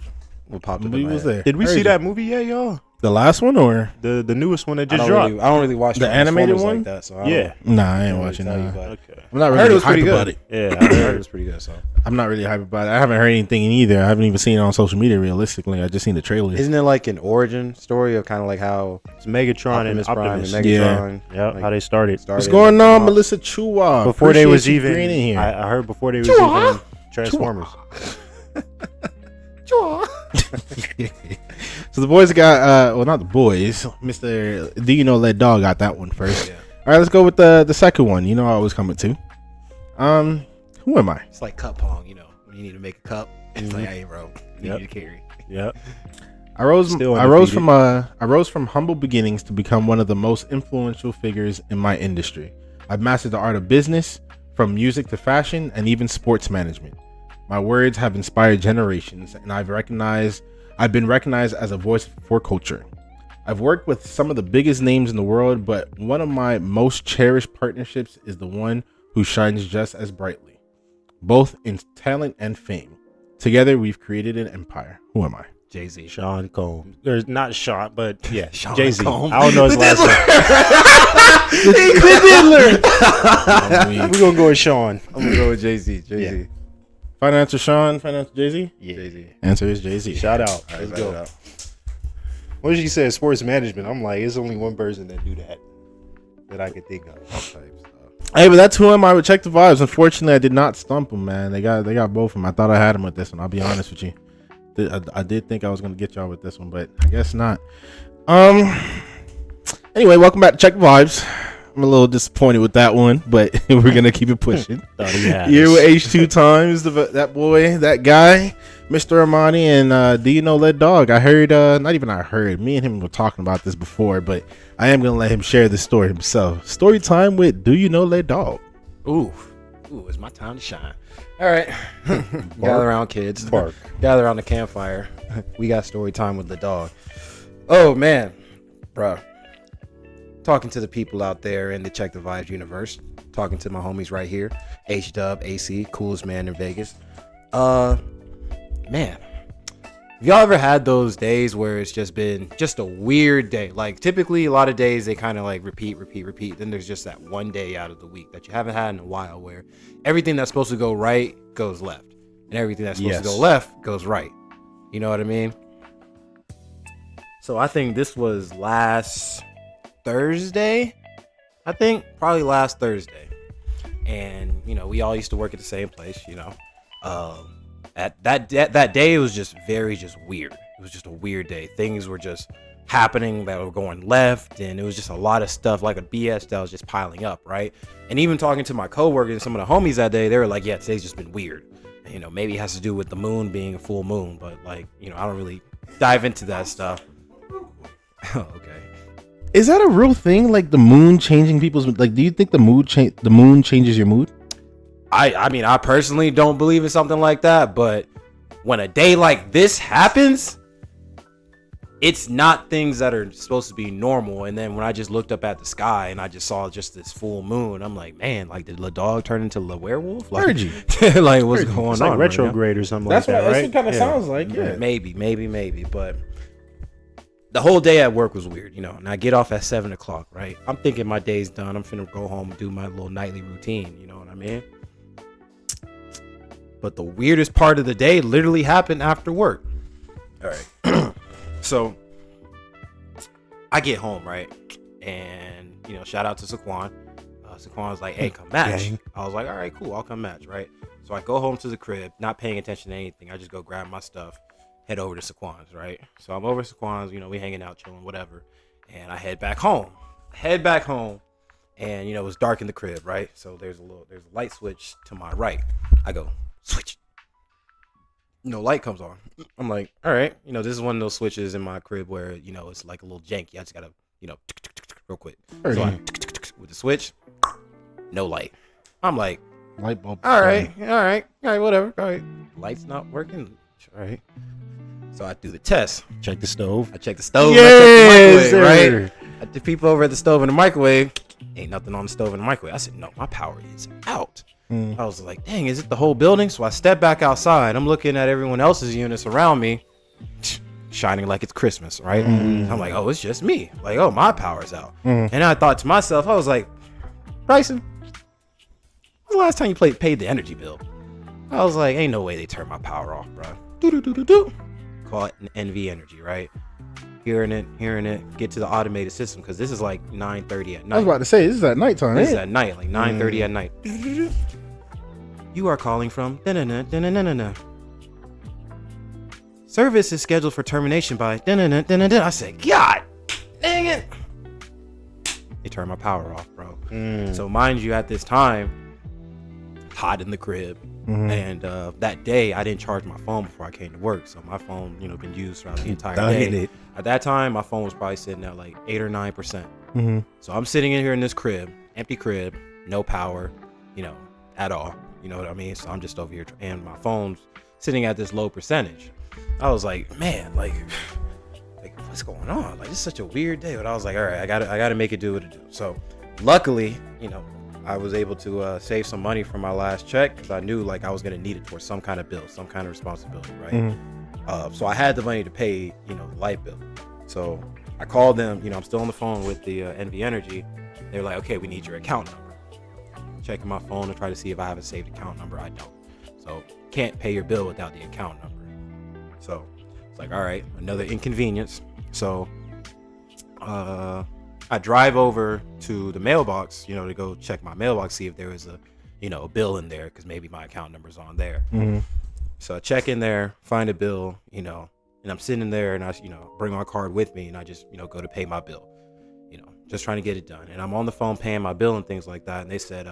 A: what popped up in my
C: was
A: head.
C: there.
B: Did we
C: Crazy.
B: see that movie yet, y'all?
C: The last one or
B: The newest one that
A: I
B: just
A: don't
B: dropped.
A: really, I don't really watch
C: The animated
A: Transformers
C: one?
A: like that, so I
B: Yeah.
C: nah? I ain't
A: don't
C: watching
A: tell you,
C: that.
A: but
B: Okay.
C: I'm not
A: I heard
C: really
A: it was pretty
C: hyped
A: good.
C: about it.
B: Yeah,
A: I heard it was pretty good. So
C: I'm not really hyped about it. I haven't heard anything either. I haven't even seen it on social media. Realistically, I just seen the trailer.
A: isn't it like an origin story of kind of like how
B: It's Megatron and
A: Optimus Prime and
B: Optimus.
A: Megatron
B: Yeah,
A: like,
B: how they started.
C: What's going on, Melissa Chua?
B: Before they
C: Appreciate
B: was
C: you
B: even
C: being in here.
B: I heard before they was even Transformers.
C: So the boys got well, not the boys. Mr. Do you know Let Dog got that one first.
A: Yeah.
C: All right, let's go with the second one. You know I was coming to. Who am I?
A: It's like cup pong, you know, when you need to make a cup. It's like, hey, bro, you
B: Yep.
A: need to carry.
B: Yep.
C: I rose
B: Still
C: from humble beginnings to become one of the most influential figures in my industry. I've mastered the art of business, from music to fashion and even sports management. My words have inspired generations, and I've been recognized as a voice for culture. I've worked with some of the biggest names in the world, but one of my most cherished partnerships is the one who shines just as brightly, both in talent and fame. Together, we've created an empire. Who am I?
A: Jay-Z.
B: Sean Combs. There's not Sean, but yeah,
A: Sean
B: Jay-Z.
A: Combs.
B: I don't know his last name.
C: The Diddler.
B: We're gonna go with Sean.
A: I'm gonna go with Jay-Z. Jay-Z.
C: Financial Sean, financial Jay-Z.
B: Yeah.
A: Jay-Z.
C: Answer is Jay-Z.
B: Shout out.
A: All right,
B: Let's
A: bet
B: go.
A: it out.
B: When she said sports management, I'm like, it's only one person that do that I could think of.
C: Hey, but that's who am I with Check the Vibes. Unfortunately, I did not stump them, man. They got both of them. I thought I had them with this one. I'll be honest with you. I did think I was gonna get y'all with this one, but I guess not. Anyway, welcome back to Check the Vibes. I'm a little disappointed with that one, but we're gonna keep it pushing. You're with H2 Times, that boy, that guy, Mr. Armani, and Do You Know Let Dog? I heard, me and him were talking about this before, but I am gonna let him share the story himself. Story time with Do You Know Let Dog?
A: Ooh, it's my time to shine. All right, gather around, kids.
B: Bark.
A: Gather around the campfire. We got story time with the dog. Oh man, bruh. Talking to the people out there in the Check the Vibes universe. Talking to my homies right here. H-Dub, AC, coolest man in Vegas. Man. Have y'all ever had those days where it's just been just a weird day? Like typically a lot of days they kind of like repeat. Then there's just that one day out of the week that you haven't had in a while where everything that's supposed to go right goes left. And everything that's supposed to go left goes right. You know what I mean? So I think this was last Thursday, probably last Thursday, and you know we all used to work at the same place. You know, at that day it was just weird. It was just a weird day. Things were just happening that were going left, and it was just a lot of stuff like a BS that was just piling up, right? And even talking to my coworkers and some of the homies that day, they were like, "Yeah, today's just been weird." And, you know, maybe it has to do with the moon being a full moon, but like, you know, I don't really dive into that stuff. Okay.
C: Is that a real thing? Like the moon changing people's, like, do you think the moon changes your mood?
A: I mean, I personally don't believe in something like that, but when a day like this happens, it's not things that are supposed to be normal. And then when I just looked up at the sky and I just saw just this full moon, I'm like, man, like did the dog turn into the werewolf? Like, like what's going
B: It's
A: on?
B: like retrograde or something like that, right?
C: That's what kind of sounds like. Yeah.
A: Maybe, but the whole day at work was weird, you know, and I get off at 7:00, right? I'm thinking my day's done. I'm finna go home and do my little nightly routine, you know what I mean? But the weirdest part of the day literally happened after work. All right. So I get home, right? And, you know, shout out to Saquon. Saquon was like, hey, come match.
B: Dang.
A: I was like, all right, cool. I'll come match, right? So I go home to the crib, not paying attention to anything. I just go grab my stuff, head over to Saquon's, right? So I'm over at Saquon's, you know, we hanging out, chilling, whatever. And I head back home. And, you know, it's dark in the crib, right? So there's a light switch to my right. I go, switch. No light comes on. I'm like, all right, you know, this is one of those switches in my crib where, you know, it's like a little janky. I just gotta, you know, real quick. So I with the switch, no light. I'm like,
C: Light bulb.
A: All right, whatever. All right, light's not working. All right. So I do the test.
B: Check the stove.
A: I check the stove.
C: Yes,
A: I check the microwave, right? The people over at the stove and the microwave, ain't nothing on the stove and the microwave. I said, no, my power is out. I was like, dang, is it the whole building? So I step back outside. I'm looking at everyone else's units around me, shining like it's Christmas, right? I'm like, oh, it's just me. Like, oh, my power's out. And I thought to myself, I was like, Bryson, when's the last time you paid the energy bill? I was like, ain't no way they turn my power off, bro. Do. Call it an NV Energy, right? Hearing it, get to the automated system, because this is like 9:30 at night.
C: I was about to say, this is at nighttime.
A: This is at night, like 9:30 at night. You are calling from service is scheduled for termination by I said, God dang it. They turned my power off, bro. So mind you, at this time, hot in the crib. And that day I didn't charge my phone before I came to work, so my phone been used throughout the entire day. At that time my phone was probably sitting at like 8 or 9%. So I'm sitting in here in this crib, empty crib, no power, at all, you know what I mean? So I'm just over here and my phone's sitting at this low percentage. I was like, man, like what's going on? Like, it's such a weird day. But I was like, all right, I gotta make it do what it do. So luckily, I was able to save some money from my last check, because I knew like I was gonna need it towards some kind of bill, some kind of responsibility, right? So I had the money to pay, the light bill. So I called them. I'm still on the phone with the NV Energy. They were like, okay, we need your account number. Checking my phone to try to see if I have a saved account number. I don't. So can't pay your bill without the account number. So it's like, all right, another inconvenience. So I drive over to the mailbox, to go check my mailbox, see if there was a bill in there, because maybe my account number's on there. So I check in there, find a bill, and I'm sitting there, and I, bring my card with me, and I just, go to pay my bill, just trying to get it done. And I'm on the phone paying my bill and things like that. And they said,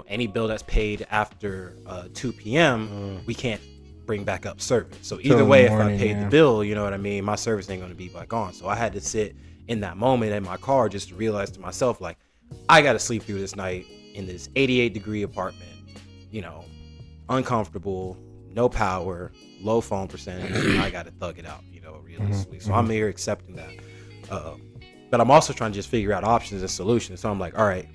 A: any bill that's paid after 2 p.m., we can't bring back up service. So either way, if I paid the bill, you know what I mean, my service ain't going to be back on. So I had to sit in that moment in my car just to realize to myself, like, I got to sleep through this night in this 88-degree apartment, uncomfortable, no power, low phone percentage, and I got to thug it out, realistically. So I'm here accepting that. But I'm also trying to just figure out options and solutions. So I'm like, all right,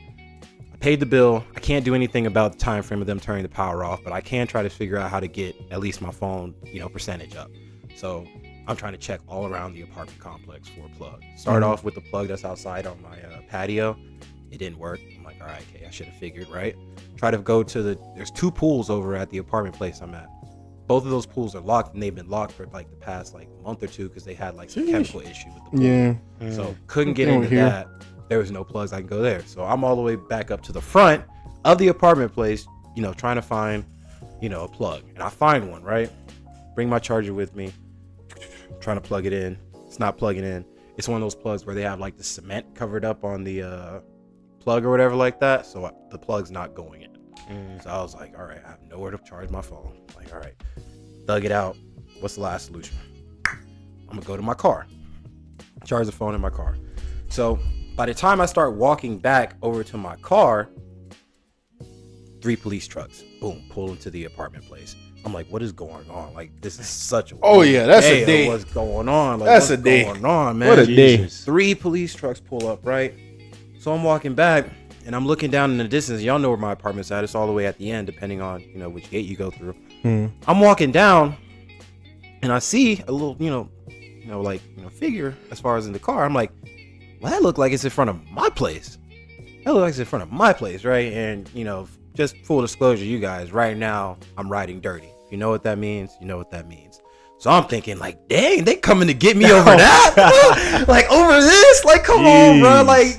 A: I paid the bill. I can't do anything about the time frame of them turning the power off, but I can try to figure out how to get at least my phone, percentage up. So I'm trying to check all around the apartment complex for a plug. Start off with the plug that's outside on my patio. It didn't work. I'm like, all right, okay, I should have figured, right? Try to go to there's 2 pools over at the apartment place I'm at. Both of those pools are locked, and they've been locked for like the past like month or two, because they had like some chemical issue with the pool.
C: Yeah.
A: So couldn't get into that. There was no plugs I can go there. So I'm all the way back up to the front of the apartment place, trying to find, a plug. And I find one, right? Bring my charger with me. Trying to plug it in. It's not plugging in. It's one of those plugs where they have like the cement covered up on the plug or whatever like that. So the plug's not going in. So I was like, all right, I have nowhere to charge my phone. Like, all right, thug it out. What's the last solution? I'm gonna go to my car, charge the phone in my car. So by the time I start walking back over to my car, 3 police trucks, boom, pull into the apartment place. I'm like, what is going on? Like, this is such a
C: that's a day.
A: What's going on? Like,
C: that's
A: what's
C: a day.
A: going on, man?
C: What a day.
A: 3 police trucks pull up, right? So I'm walking back, and I'm looking down in the distance. Y'all know where my apartment's at. It's all the way at the end, depending on, which gate you go through. I'm walking down, and I see a little, figure as far as in the car. I'm like, well, that look like it's in front of my place. That looks like it's in front of my place, right? And, just full disclosure, you guys, right now, I'm riding dirty. If you know what that means, you know what that means. So I'm thinking, like, dang, they coming to get me over that? Like, over this? Like, come on, bro. Like,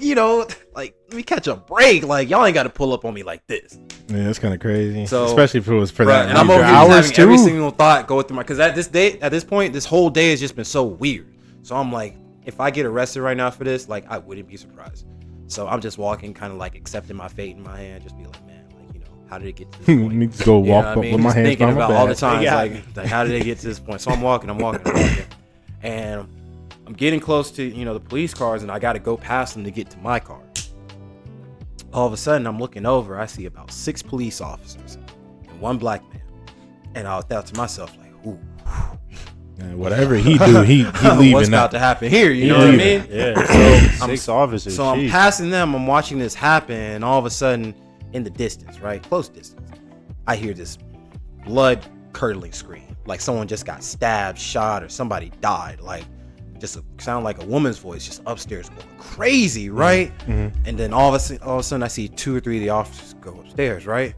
A: like, let me catch a break. Like, y'all ain't got to pull up on me like this.
C: Yeah, that's kind of crazy.
A: So,
C: especially if it was for that.
A: And I'm over here having every single thought go through because at this point, this whole day has just been so weird. So I'm like, if I get arrested right now for this, like, I wouldn't be surprised. So I'm just walking, kind of like accepting my fate in my hand, just be like, man, like, how did it get to this point?
C: Me just go walk with my hands
A: thinking
C: behind my
A: about
C: back.
A: all the times, like, how did they get to this point? So I'm walking, and I'm getting close to, the police cars, and I got to go past them to get to my car. All of a sudden, I'm looking over. I see about 6 police officers and 1 black man. And I thought to myself, like, ooh.
C: Man, whatever he do, he leaving.
A: What's about to happen here? You know what I mean?
B: Yeah. So 6 officers.
A: So I'm passing them. I'm watching this happen. And all of a sudden, in the distance, right? Close distance, I hear this blood curdling scream. Like someone just got stabbed, shot, or somebody died. Like, just sound like a woman's voice just upstairs going crazy, right?
C: Mm-hmm.
A: And then all of a sudden I see 2 or 3 of the officers go upstairs, right?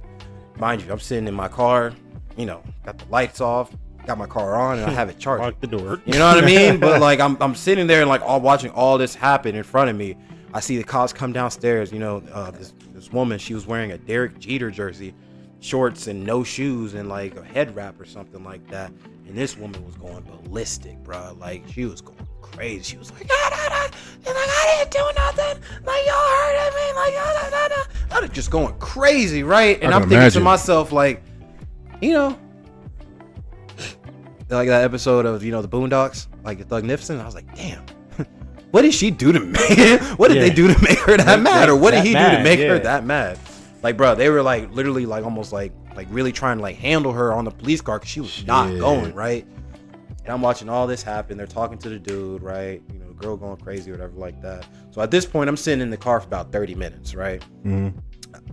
A: Mind you, I'm sitting in my car, you know, got the lights off, got my car on, and I have it charged.
B: Lock the door.
A: You know what I mean? But like I'm sitting there and like all watching all this happen in front of me. I see the cops come downstairs. You know, this woman, she was wearing a Derek Jeter jersey, shorts and no shoes, and like a head wrap or something like that. And this woman was going ballistic, bro. Like she was going crazy. She was like, I didn't do nothing. Like y'all hurt me. Like just going crazy, right? And I'm thinking to myself, like, you know, like that episode of, you know, the Boondocks, like the Thugnificent. I was like, damn, what did she do to Megan? What did they do to make her that mad? Or what did he do to make her that mad? Like, bro, they were like literally like almost like really trying to like handle her on the police car because she was not going, right? And I'm watching all this happen. They're talking to the dude, right? You know, the girl going crazy or whatever like that. So at this point, I'm sitting in the car for about 30 minutes, right?
C: Mm-hmm.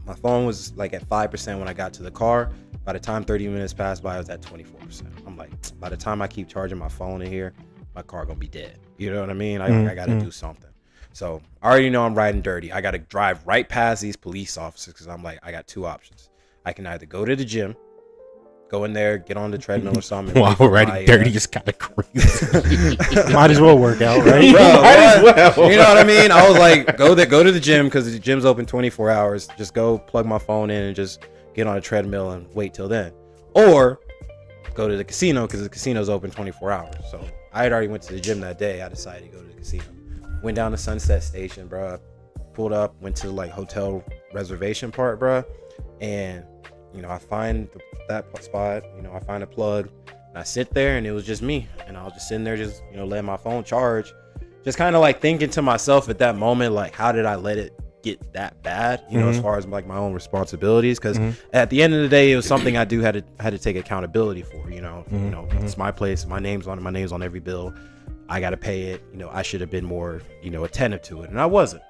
A: My phone was like at 5% when I got to the car. By the time 30 minutes passed by, I was at 24%. I'm like, by the time I keep charging my phone in here, my car gonna be dead. You know what I mean? I gotta do something. So I already know I'm riding dirty. I gotta drive right past these police officers because I'm like, I got 2 options. I can either go to the gym, go in there, get on the treadmill or something.
C: Wow, riding dirty is kind of crazy.
B: Might as well work out, right?
A: Bro,
C: Might as well.
A: You know what I mean? I was like, go to the gym because the gym's open 24 hours. Just go plug my phone in and just get on a treadmill and wait till then. Or go to the casino because the casino's open 24 hours. So I had already went to the gym that day. I decided to go to the casino. Went down to Sunset Station, bro. Pulled up, went to like hotel reservation part, bro. And, you know, I find that spot, you know, I find a plug and I sit there and it was just me. And I was just sitting there just, you know, letting my phone charge. Just kind of like thinking to myself at that moment, like, how did I let it get that bad, you know, as far as like my own responsibilities? Because at the end of the day, it was something I had to take accountability for, you know. You know, it's my place, my name's on every bill. I got to pay it. You know, I should have been more, you know, attentive to it. And I wasn't.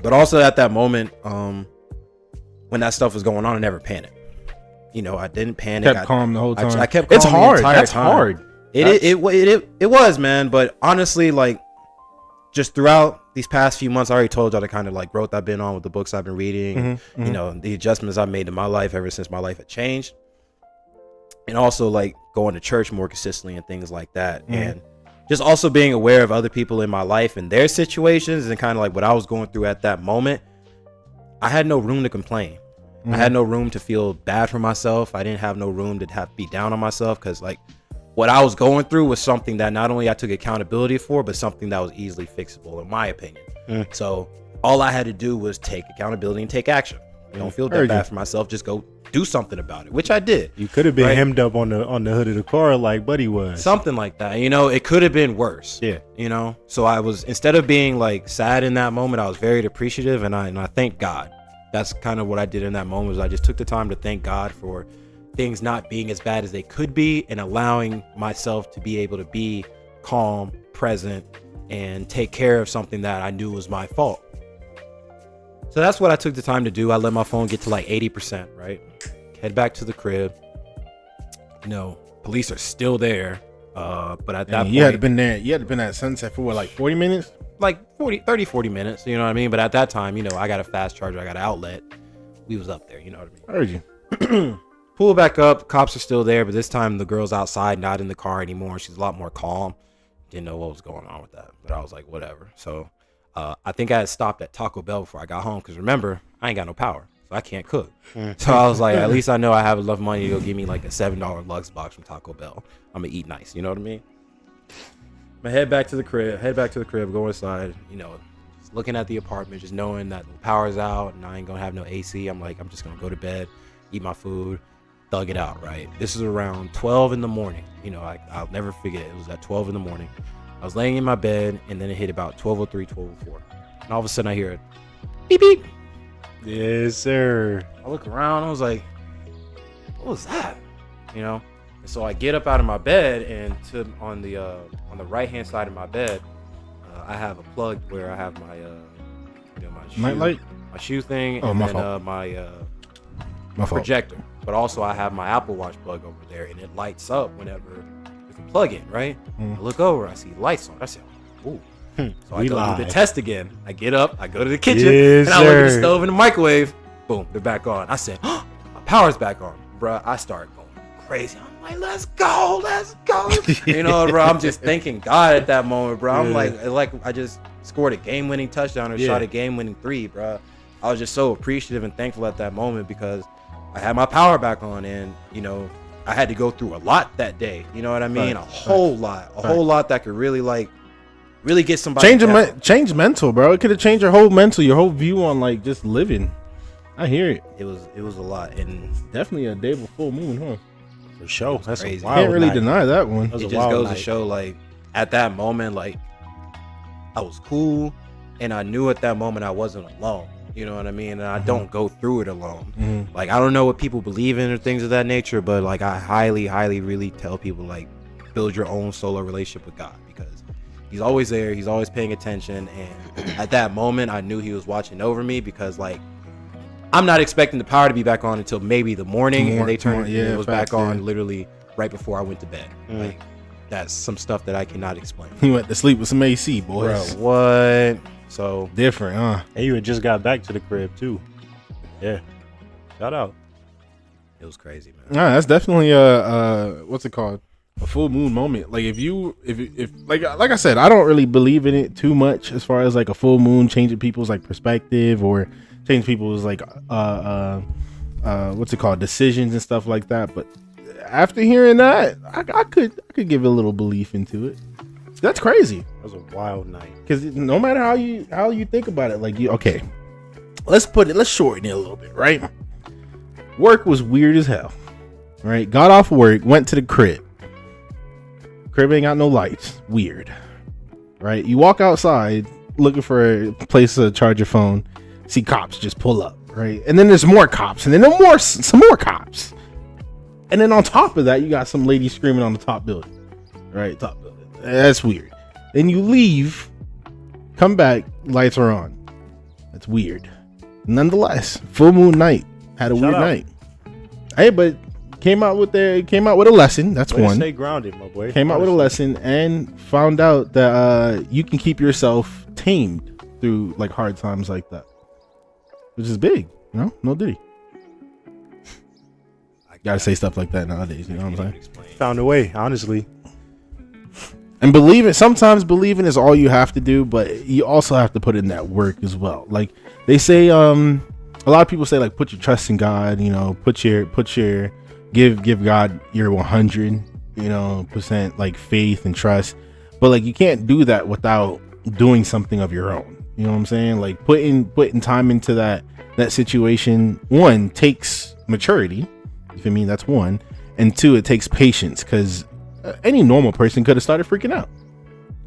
A: But also at that moment, when that stuff was going on, I never panicked. You know, I didn't panic.
C: Kept calm the whole time.
A: I kept calm.
C: It's hard.
A: The entire
C: That's
A: time.
C: hard.
A: It was, man. But honestly, like, just throughout these past few months, I already told y'all the kind of like growth I've been on with the books I've been reading. You know, the adjustments I've made to my life ever since my life had changed. And also like going to church more consistently and things like that. And just also being aware of other people in my life and their situations and kind of like what I was going through at that moment. I had no room to complain. I had no room to feel bad for myself. I didn't have no room to be down on myself because like what I was going through was something that not only I took accountability for, but something that was easily fixable in my opinion. So all I had to do was take accountability and take action. Don't feel that bad for myself. Just go do something about it, which I did.
B: You could have been hemmed up on the hood of the car like Buddy was.
A: Something like that. You know, it could have been worse.
B: Yeah.
A: You know, so I was, instead of being like sad in that moment, I was very appreciative and I thank God. That's kind of what I did in that moment. Was I just took the time to thank God for things not being as bad as they could be and allowing myself to be able to be calm, present, and take care of something that I knew was my fault. So that's what I took the time to do. I let my phone get to like 80%, right? Head back to the crib. You know, police are still there. But at that point,
C: you had been there. You had been at Sunset for what, like 40 minutes?
A: Like 40 minutes, you know what I mean? But at that time, you know, I got a fast charger, I got an outlet. We was up there, you know what I mean?
C: I heard you.
A: Pull back up, cops are still there, but this time the girl's outside, not in the car anymore. She's a lot more calm. Didn't know what was going on with that, but I was like, whatever. So I think I had stopped at Taco Bell before I got home because remember, I ain't got no power, so I can't cook. So I was like, at least I know I have enough money to go give me like a $7 Lux box from Taco Bell. I'm gonna eat nice, you know what I mean? I head back to the crib, go inside, you know, just looking at the apartment, just knowing that the power's out and I ain't gonna have no AC. I'm like, I'm just gonna go to bed, eat my food, thug it out, right? This is around 12 in the morning. You know, I'll never forget it. It was at 12 in the morning. I was laying in my bed and then it hit about 12:03, 12:04. And all of a sudden I hear it, beep, beep.
B: Yes, sir.
A: I look around. I was like, what was that? You know. And so I get up out of my bed, and on the right hand side of my bed, I have a plug where I have my my shoe,
C: Nightlight?
A: my shoe thing,
C: Oh,
A: and
C: my
A: then
C: fault.
A: my
C: My fault.
A: projector. But also I have my Apple Watch plug over there, and it lights up whenever you can plug in, right? I look over, I see lights on. I said, ooh. So I go do the test again. I get up, I go to the kitchen,
B: Yes,
A: and I look at the
B: sir.
A: stove and the microwave. Boom, they're back on. I said, my power's back on. Bruh, I start going crazy. I'm like, let's go. You know, bro, I'm just thanking God at that moment, bro. I'm like I just scored a game-winning touchdown or shot a game-winning 3, bro. I was just so appreciative and thankful at that moment because I had my power back on, and you know, I had to go through a lot that day. You know what I mean?
C: Right.
A: A whole lot that could really get somebody down.
C: Change mental, bro. It could have changed your whole mental, your whole view on like just living. I hear it.
A: It was a lot, and
C: Definitely a day of full moon, huh?
B: For sure. That's
A: crazy.
B: a wild
C: Can't really
B: night.
C: deny that one.
B: That was
A: it
B: a
A: just
B: wild
A: goes
B: night.
A: to show, like, at that moment, like, I was cool, and I knew at that moment I wasn't alone. You know what I mean? And I don't go through it alone. Like, I don't know what people believe in or things of that nature, but like, I highly, highly, really tell people, like, build your own solo relationship with God, because he's always there, he's always paying attention. And at that moment, I knew he was watching over me, because like, I'm not expecting the power to be back on until maybe the morning, and they turned it was back on literally right before I went to bed. Like, that's some stuff that I cannot explain.
C: He went to sleep with some AC, boys.
A: Bro, what? So
C: Different, huh?
B: And you had just got back to the crib too. Yeah. Shout out.
A: it was crazy, man.
C: Nah, that's definitely what's it called? A full moon moment. Like if like I said, I don't really believe in it too much as far as like a full moon changing people's like perspective or change people's like what's it called, decisions and stuff like that. But after hearing that, I could give a little belief into it. That's crazy.
B: That was a wild night.
C: Because no matter how you think about it, like okay, let's shorten it a little bit, right? Work was weird as hell, right? Got off work, went to the crib. Crib ain't got no lights. Weird, right? You walk outside looking for a place to charge your phone, see cops just pull up, right? And then there's more cops, and then some more cops, and then on top of that, you got some lady screaming on the top building, right? Top building. That's weird. Then you leave, come back, lights are on. That's weird. Nonetheless, full moon night had a
B: Shout
C: weird
B: out.
C: night. Hey, but came out with a lesson. That's
B: Way to
C: one.
B: stay grounded, my boy.
C: Came out with a lesson and found out that you can keep yourself tamed through like hard times like that, which is big. You know, no Diddy. Gotta say stuff like that nowadays. You know what I'm saying?
B: Found a way, honestly.
C: And sometimes believing is all you have to do, but you also have to put in that work as well. Like they say, a lot of people say like put your trust in God, you know, give God your 100, percent like faith and trust. But like you can't do that without doing something of your own. You know what I'm saying? Like putting time into that situation, one, takes maturity. You feel me? That's one. And two, it takes patience, because any normal person could have started freaking out.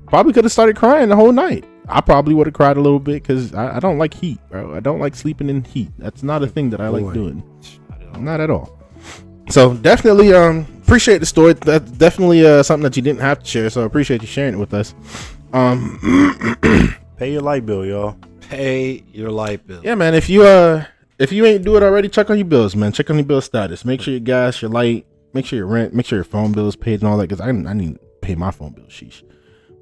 C: Probably could have started crying the whole night. I probably would have cried a little bit because I don't like heat, bro. I don't like sleeping in heat. That's not a thing that I like doing. Not at all. So definitely appreciate the story. That's definitely something that you didn't have to share. So I appreciate you sharing it with us.
B: Pay your light bill, y'all.
A: Pay your light bill.
C: Yeah, man. If you ain't do it already, check on your bills, man. Check on your bill status. Make sure your gas, your light, make sure your rent, make sure your phone bill is paid and all that, because I need to pay my phone bill. Sheesh.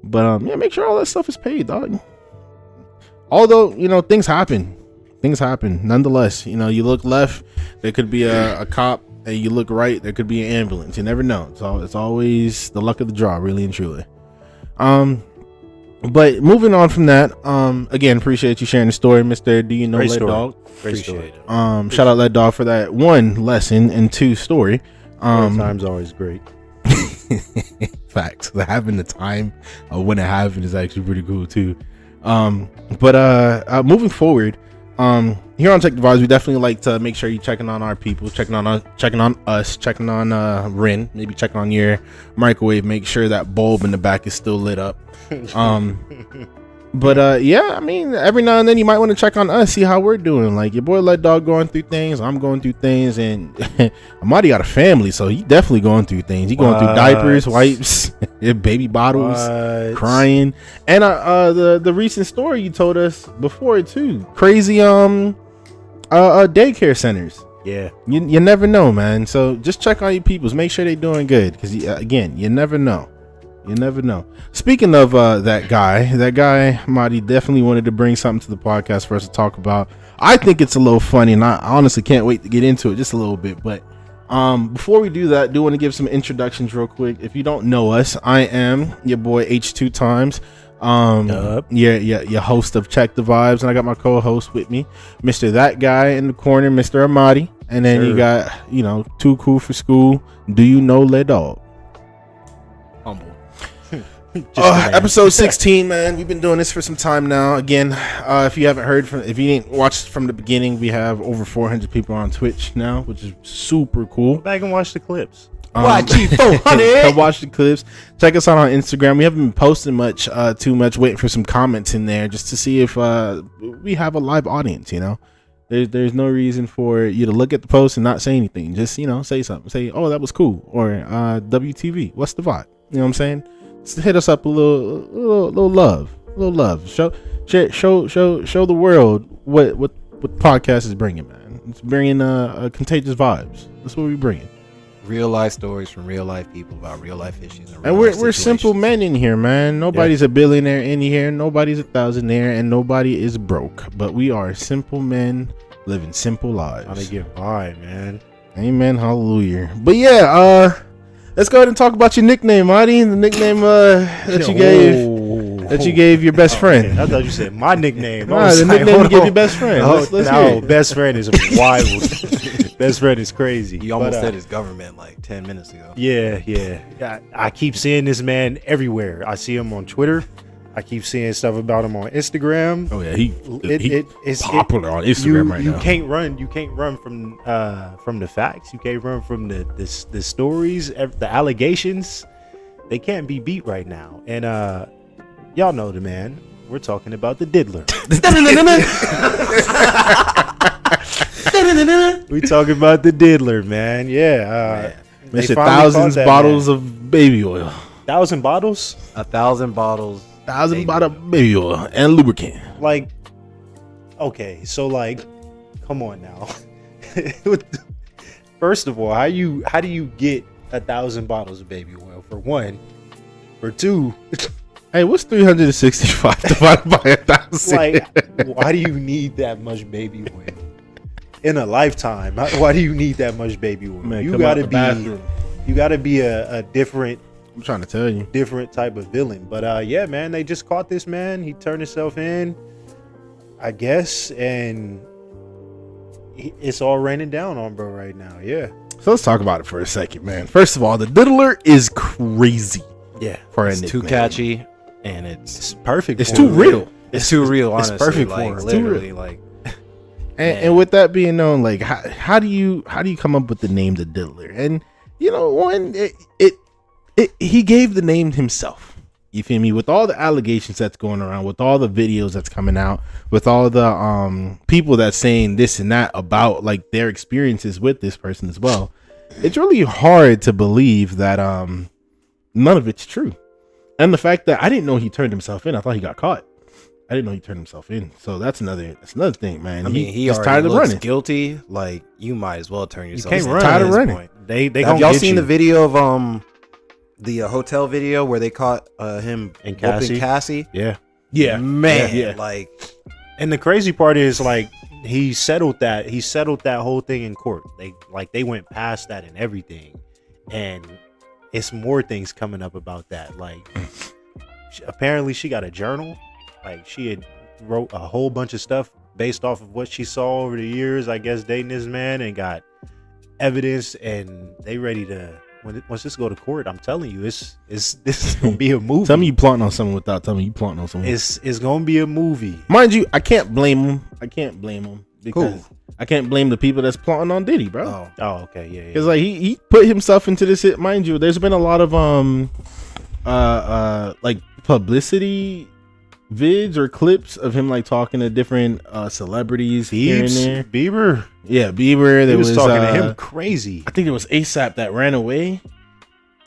C: But yeah, make sure all that stuff is paid, dog. Although things happen. Nonetheless, you look left, there could be a cop, and you look right, there could be an ambulance. You never know. It's always the luck of the draw, really and truly. But moving on from that, again, appreciate you sharing the story, Mr. Do You Know Let Dog.
B: Great story.
C: Shout out Let Dog for that, one, lesson, and two, story.
B: Time's always great.
C: Facts. Having the time when it happened is actually pretty cool too. But moving forward, here on Check the Vibes, we definitely like to make sure you're checking on our people, checking on us, checking on Ren, maybe checking on your microwave, make sure that bulb in the back is still lit up. But yeah, I mean, every now and then you might want to check on us, see how we're doing. Like your boy Let Dog going through things, I'm going through things, and Amadi got a family, so he definitely going through things. He going through diapers, wipes, baby bottles, crying, and the recent story you told us before too, crazy daycare centers.
B: Yeah,
C: you never know, man. So just check on your peoples, make sure they doing good, because again, you never know. You never know. Speaking of that guy, Marty definitely wanted to bring something to the podcast for us to talk about. I think it's a little funny, and I honestly can't wait to get into it just a little bit. But before we do that, I do want to give some introductions real quick. If you don't know us, I am your boy H2 Times. Your host of Check the Vibes, and I got my co-host with me, Mr. That Guy in the corner, Mr. Amadi, and then you got Too Cool for School. Doyouknowledog.
A: Humble.
C: Episode 16, man. We've been doing this for some time now. Again, if you didn't watch from the beginning, we have over 400 people on Twitch now, which is super cool.
B: Go back and watch the clips.
C: Come watch the clips. Check us out on Instagram. We haven't been posting too much, waiting for some comments in there just to see if we have a live audience. There's no reason for you to look at the post and not say anything. Just say something. Say, oh, that was cool, or WTV. What's the vibe? You know what I'm saying? Just hit us up a little love. Show the world what podcast is bringing, man. It's bringing contagious vibes. That's what we're bringing.
A: Real life stories from real life people about real life issues.
C: And we're simple men in here, man. Nobody's a billionaire in here. Nobody's a thousandaire, and nobody is broke. But we are simple men living simple lives.
B: How to get by, man.
C: Amen. Hallelujah. But yeah, let's go ahead and talk about your nickname, Marty. The nickname that you gave your best friend.
B: I thought you said my nickname.
C: The nickname you gave your best friend. Let's hear it.
B: Best friend is wild. Best friend is crazy.
A: You almost said his government like 10 minutes ago.
B: Yeah. I keep seeing this man everywhere. I see him on Twitter. I keep seeing stuff about him on Instagram.
C: Oh yeah, he's popular on Instagram right now.
B: You can't run from the facts. You can't run from the stories, the allegations. They can't be beat right now. And y'all know the man. We're talking about the Diddler. We talking about the Diddler, man. Yeah.
C: Mr. Thousands bottles of baby oil.
B: 1,000 bottles?
A: 1,000 bottles.
C: 1,000 bottles of baby oil and lubricant.
B: Like, okay, so like, come on now. First of all, how do you get 1,000 bottles of baby oil? For one, for two.
C: Hey, what's 365 divided by 1,000?
B: Like, why do you need that much baby oil in a lifetime? Why do you need that much baby oil?
C: Man,
B: you gotta be a different.
C: I'm trying to tell you,
B: different type of villain. But yeah, man, they just caught this man. He turned himself in, I guess, and it's all raining down on bro right now. Yeah.
C: So let's talk about it for a second, man. First of all, the Diddler is crazy.
B: Yeah,
A: it's too catchy, and it's
B: perfect.
C: It's too real.
A: It's too real. Honestly,
B: it's perfect
A: like,
B: for it.
A: literally, like.
C: And with that being known, like, how do you come up with the name the Diddler? And he gave the name himself. You feel me? With all the allegations that's going around, with all the videos that's coming out, with all the people that's saying this and that about like their experiences with this person as well, it's really hard to believe that none of it's true. And the fact that I didn't know he turned himself in, I thought he got caught. I didn't know he turned himself in. So that's another thing, man.
A: I mean, he
C: just
A: already
C: tired of
A: looks
C: running.
A: guilty. Like, you might as well turn yourself in.
B: You can't run
C: tired
B: at
C: of
B: this
C: running.
B: point. They
A: Have y'all seen the video of the hotel video where they caught him
B: and
A: whooping Cassie?
B: Yeah.
A: Man.
C: Yeah.
A: Like,
B: and the crazy part is like he settled that whole thing in court. They went past that and everything, and it's more things coming up about that. Like, apparently she got a journal. Like, she had wrote a whole bunch of stuff based off of what she saw over the years, I guess, dating this man, and got evidence, and they ready to. Once this go to court, I'm telling you, this is gonna be a movie.
C: Tell me you plotting on someone without telling me you plotting on someone.
B: It's gonna be a movie.
C: Mind you, I can't blame him because I can't blame the people that's plotting on Diddy, bro.
B: Oh, okay, yeah.
C: Because like he put himself into this. Mind you, there's been a lot of like publicity vids or clips of him like talking to different celebrities here and there.
B: Bieber.
C: Yeah, Bieber. There
B: He was
C: was
B: talking to him crazy.
C: I think it was ASAP that ran away.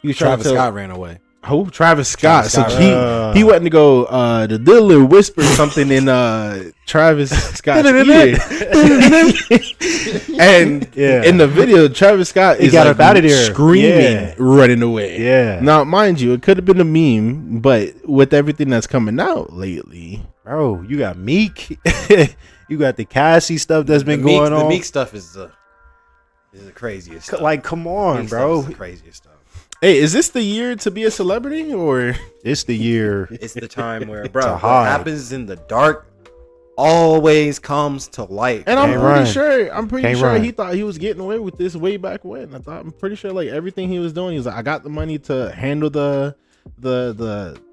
C: He was trying
A: Travis
C: to tell,
A: Scott ran away.
C: Who? Travis Scott.
A: Travis Scott,
C: So he went to go the Diddler whispered something in Travis Scott's ear. And in the video, Travis Scott is
B: got
C: like
B: up out of there.
C: screaming, running away.
B: Yeah.
C: Now, mind you, it could have been a meme, but with everything that's coming out lately,
B: Bro, you got Meek. You got the Cassie stuff that's been going on.
A: The Meek stuff is the craziest stuff.
B: Like, come on,
A: Meek
B: bro.
A: stuff is the craziest stuff.
C: hey, is this the year to be a celebrity or?
B: It's the year.
A: It's the time where, bro, what
B: hide.
A: happens in the dark always comes to light.
C: And I'm
B: Can't
C: pretty
B: run.
C: sure. I'm pretty
B: Can't
C: sure
B: run.
C: he thought he was getting away with this way back when. I'm pretty sure like everything he was doing, he was like, I got the money to handle the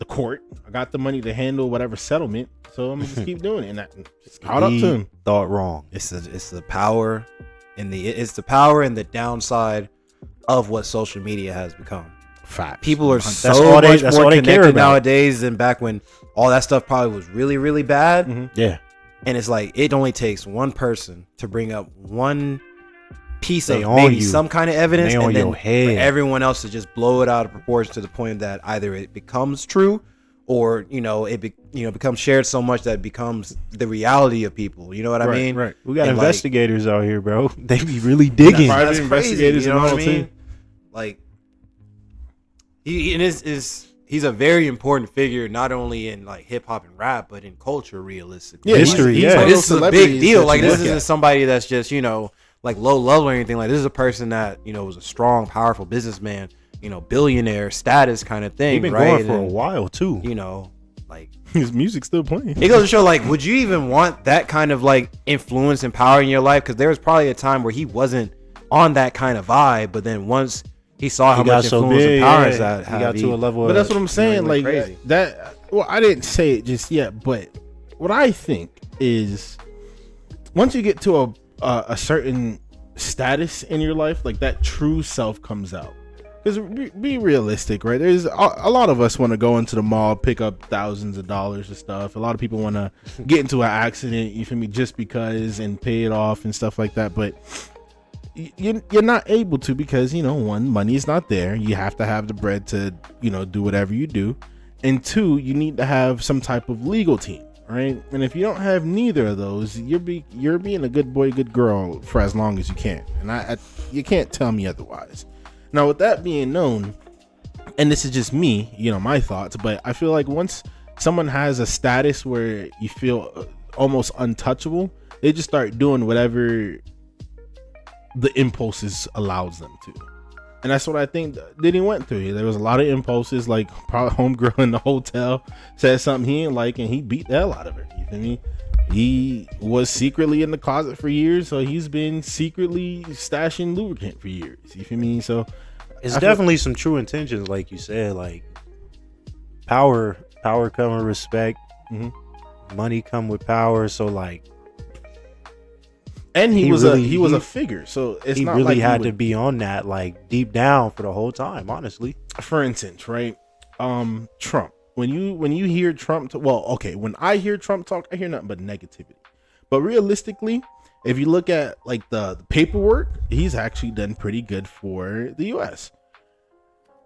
C: court. I got the money to handle whatever settlement. So I'm gonna just keep doing it. And that just caught up to him.
B: Thought wrong.
A: It's the power and the downside of what social media has become.
C: Facts.
A: People are
B: That's
A: so
B: all
A: much more
B: care
A: connected
B: about.
A: nowadays than back when all that stuff probably was really, really bad.
C: Mhm.
B: Yeah.
A: And it's like it only takes one person to bring up one piece
B: They
A: of
B: on
A: maybe
B: you.
A: some kind of evidence,
B: They on
A: and then
B: your head.
A: for everyone else to just blow it out of proportion to the point that either it becomes true or becomes shared so much that it becomes the reality of people. You know what I mean?
C: Right.
B: We got
A: And, like,
B: investigators out here, bro. They be really digging.
C: Private
A: That's
C: investigators
A: crazy, you know
C: and
A: what I
C: all,
A: mean?
C: too.
A: Like he's a very important figure, not only in like hip hop and rap, but in culture, realistically.
C: Yeah,
B: History,
C: he's
B: yeah.
C: one of
A: This
C: those
A: is a
C: celebrities
A: big deal.
C: that
A: Like
C: you
A: this
C: look
A: isn't
C: at.
A: somebody that's just like low level or anything. Like this is a person that was a strong, powerful businessman, billionaire status kind of thing.
B: He's been
A: right?
B: going for a
A: And,
B: while too.
A: Like
C: His music's still playing.
A: it goes to show, like, would you even want that kind of like influence and power in your life? Because there was probably a time where he wasn't on that kind of vibe, but then once he saw how
B: He got
A: much
B: so
A: influence
B: big,
A: and power
B: yeah.
A: that
B: He got to a level.
C: But that's what I'm saying.
A: he
C: Like
A: went crazy.
C: that. Well, I didn't say it just yet, but what I think is once you get to a certain status in your life, like that true self comes out. Because be realistic, right? There's a lot of us want to go into the mall, pick up thousands of dollars of stuff. A lot of people want to get into an accident, you feel me, just because and pay it off and stuff like that. But you're not able to because, one, money is not there. You have to have the bread to, do whatever you do. And two, you need to have some type of legal team, right? And if you don't have neither of those, you're being a good boy, good girl for as long as you can. And you can't tell me otherwise. Now, with that being known, and this is just me, my thoughts, but I feel like once someone has a status where you feel almost untouchable, they just start doing whatever the impulses allows them to. And that's what I think Diddy went through. There was a lot of impulses, like probably homegirl in the hotel said something he didn't like, and he beat the hell out of her. You feel me? He was secretly in the closet for years, so he's been secretly stashing lubricant for years. You feel me? So
B: it's definitely some true intentions, like you said. Like power come with respect. Money come with power. So like,
C: and he was a figure. So it's
B: he
C: not
B: really
C: like
B: had to be on that, like deep down for the whole time. Honestly,
C: for instance, right? Trump. When you hear Trump, when I hear Trump talk, I hear nothing but negativity. But realistically, if you look at like the paperwork, he's actually done pretty good for the U.S.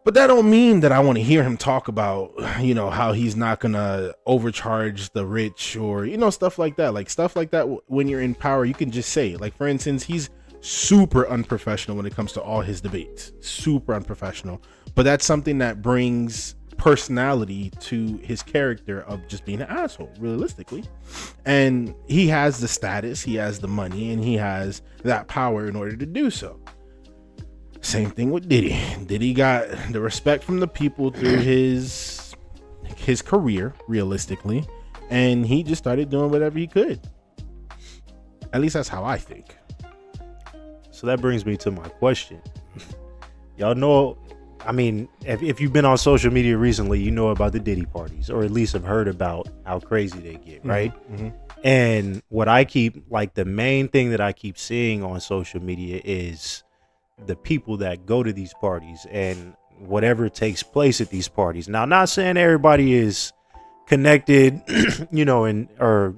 C: But that don't mean that I want to hear him talk about, how he's not gonna overcharge the rich or stuff like that. Like stuff like that. When you're in power, you can just say, like, for instance, he's super unprofessional when it comes to all his debates. Super unprofessional. But that's something that brings personality to his character of just being an asshole, realistically. And he has the status, he has the money, and he has that power in order to do so. Same thing with Diddy. Diddy got the respect from the people through his career, realistically, and he just started doing whatever he could. At least that's how I think.
B: so that brings me to my question. Y'all know, I mean, if you've been on social media recently, you know about the Diddy parties, or at least have heard about how crazy they get, right?
C: Mm-hmm.
B: And what I keep, like, the main thing that I keep seeing on social media is the people that go to these parties and whatever takes place at these parties. Now, not saying everybody is connected, or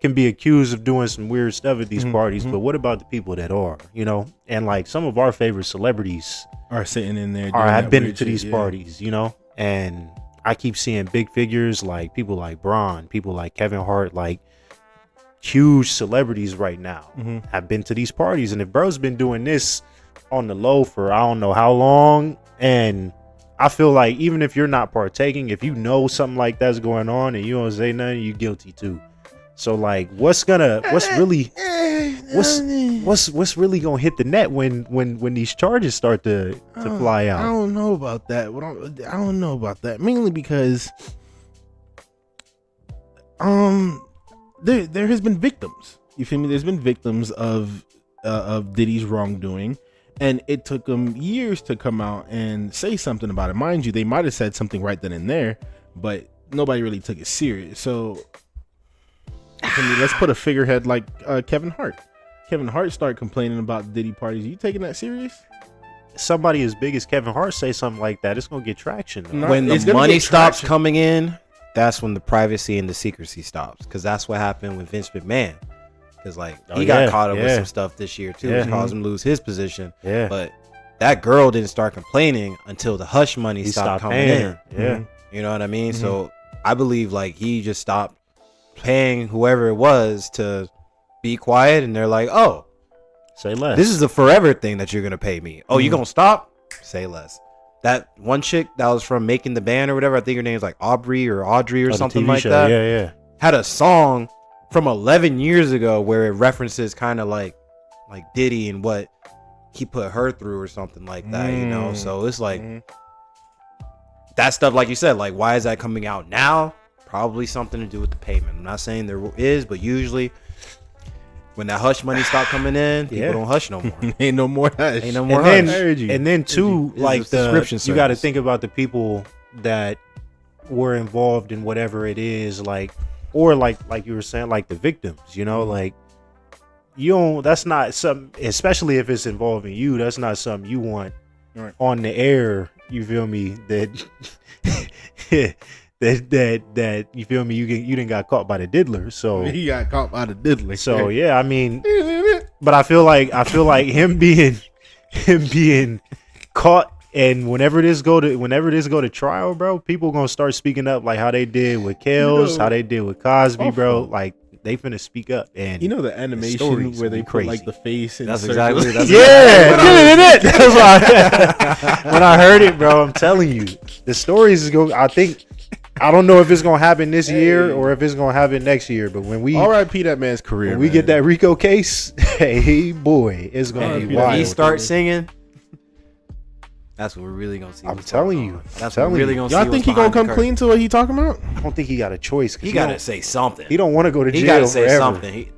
B: can be accused of doing some weird stuff at these parties. But what about the people that are, and like some of our favorite celebrities
C: are sitting in there.
B: Have been to these parties, and I keep seeing big figures like people like Braun, people like Kevin Hart, like huge celebrities right now have been to these parties. And if bro's been doing this on the low for I don't know how long, and I feel like even if you're not partaking, if you know something like that's going on and you don't say nothing, you're guilty too. So like, what's really gonna hit the net when these charges start to fly out?
C: I don't know about that. I don't know about that. Mainly because there has been victims. You feel me? There's been victims of Diddy's wrongdoing, and it took them years to come out and say something about it. Mind you, they might have said something right then and there, but nobody really took it serious. So let's put a figurehead like Kevin Hart. Kevin Hart started complaining about Diddy parties. Are you taking that serious?
B: Somebody as big as Kevin Hart say something like that, it's gonna get traction.
A: When the money stops coming in, that's when the privacy and the secrecy stops. Because that's what happened with Vince McMahon. Because he got caught up with some stuff this year too, which caused him to lose his position. Yeah. But that girl didn't start complaining until the hush money stopped coming in.
B: Yeah.
A: You know what I mean? So I believe he just stopped paying whoever it was to be quiet, and they're like, oh,
B: say less.
A: This is a forever thing that you're gonna pay me. Oh, you gonna stop? Say less. That one chick that was from Making the Band or whatever, I think her name's like Aubrey or Audrey or something like that.
B: Yeah.
A: Had a song from 11 years ago where it references kind of like Diddy and what he put her through or something like that, So it's like that stuff, like you said, like why is that coming out now? Probably something to do with the payment. I'm not saying there is, but usually when that hush money stop coming in, people don't hush no more.
C: Ain't no more hush.
A: Ain't no more hush.
B: And then too, like you got to think about the people that were involved in whatever it is, like you were saying, like the victims. Like you don't. That's not something, especially if it's involving you. That's not something you want on the air. You feel me? That you feel me? You didn't got caught by the Diddler, so
C: he got caught by the Diddler.
B: So yeah, I mean, but I feel like him being caught, and whenever this go to trial, bro, people gonna start speaking up like how they did with Kels, how they did with Cosby, bro. Like they finna speak up, and
C: the animation where they put like the face and
A: that's
C: exactly
A: that's
B: That's why when I heard it, bro, I'm telling you, the stories is going. I don't know if it's gonna happen this year or if it's gonna happen next year. But when we
C: R.I.P. that man's career,
B: when we get that RICO case, hey boy, it's gonna be wild.
A: When he starts singing, that's what we're really gonna see.
B: I'm telling you,
A: that's what we're really gonna see.
C: Y'all think he gonna come clean to what he talking about?
B: I don't think he got a choice.
A: He gotta say something.
B: He don't want to go to jail.
A: He gotta say
B: forever.
A: something.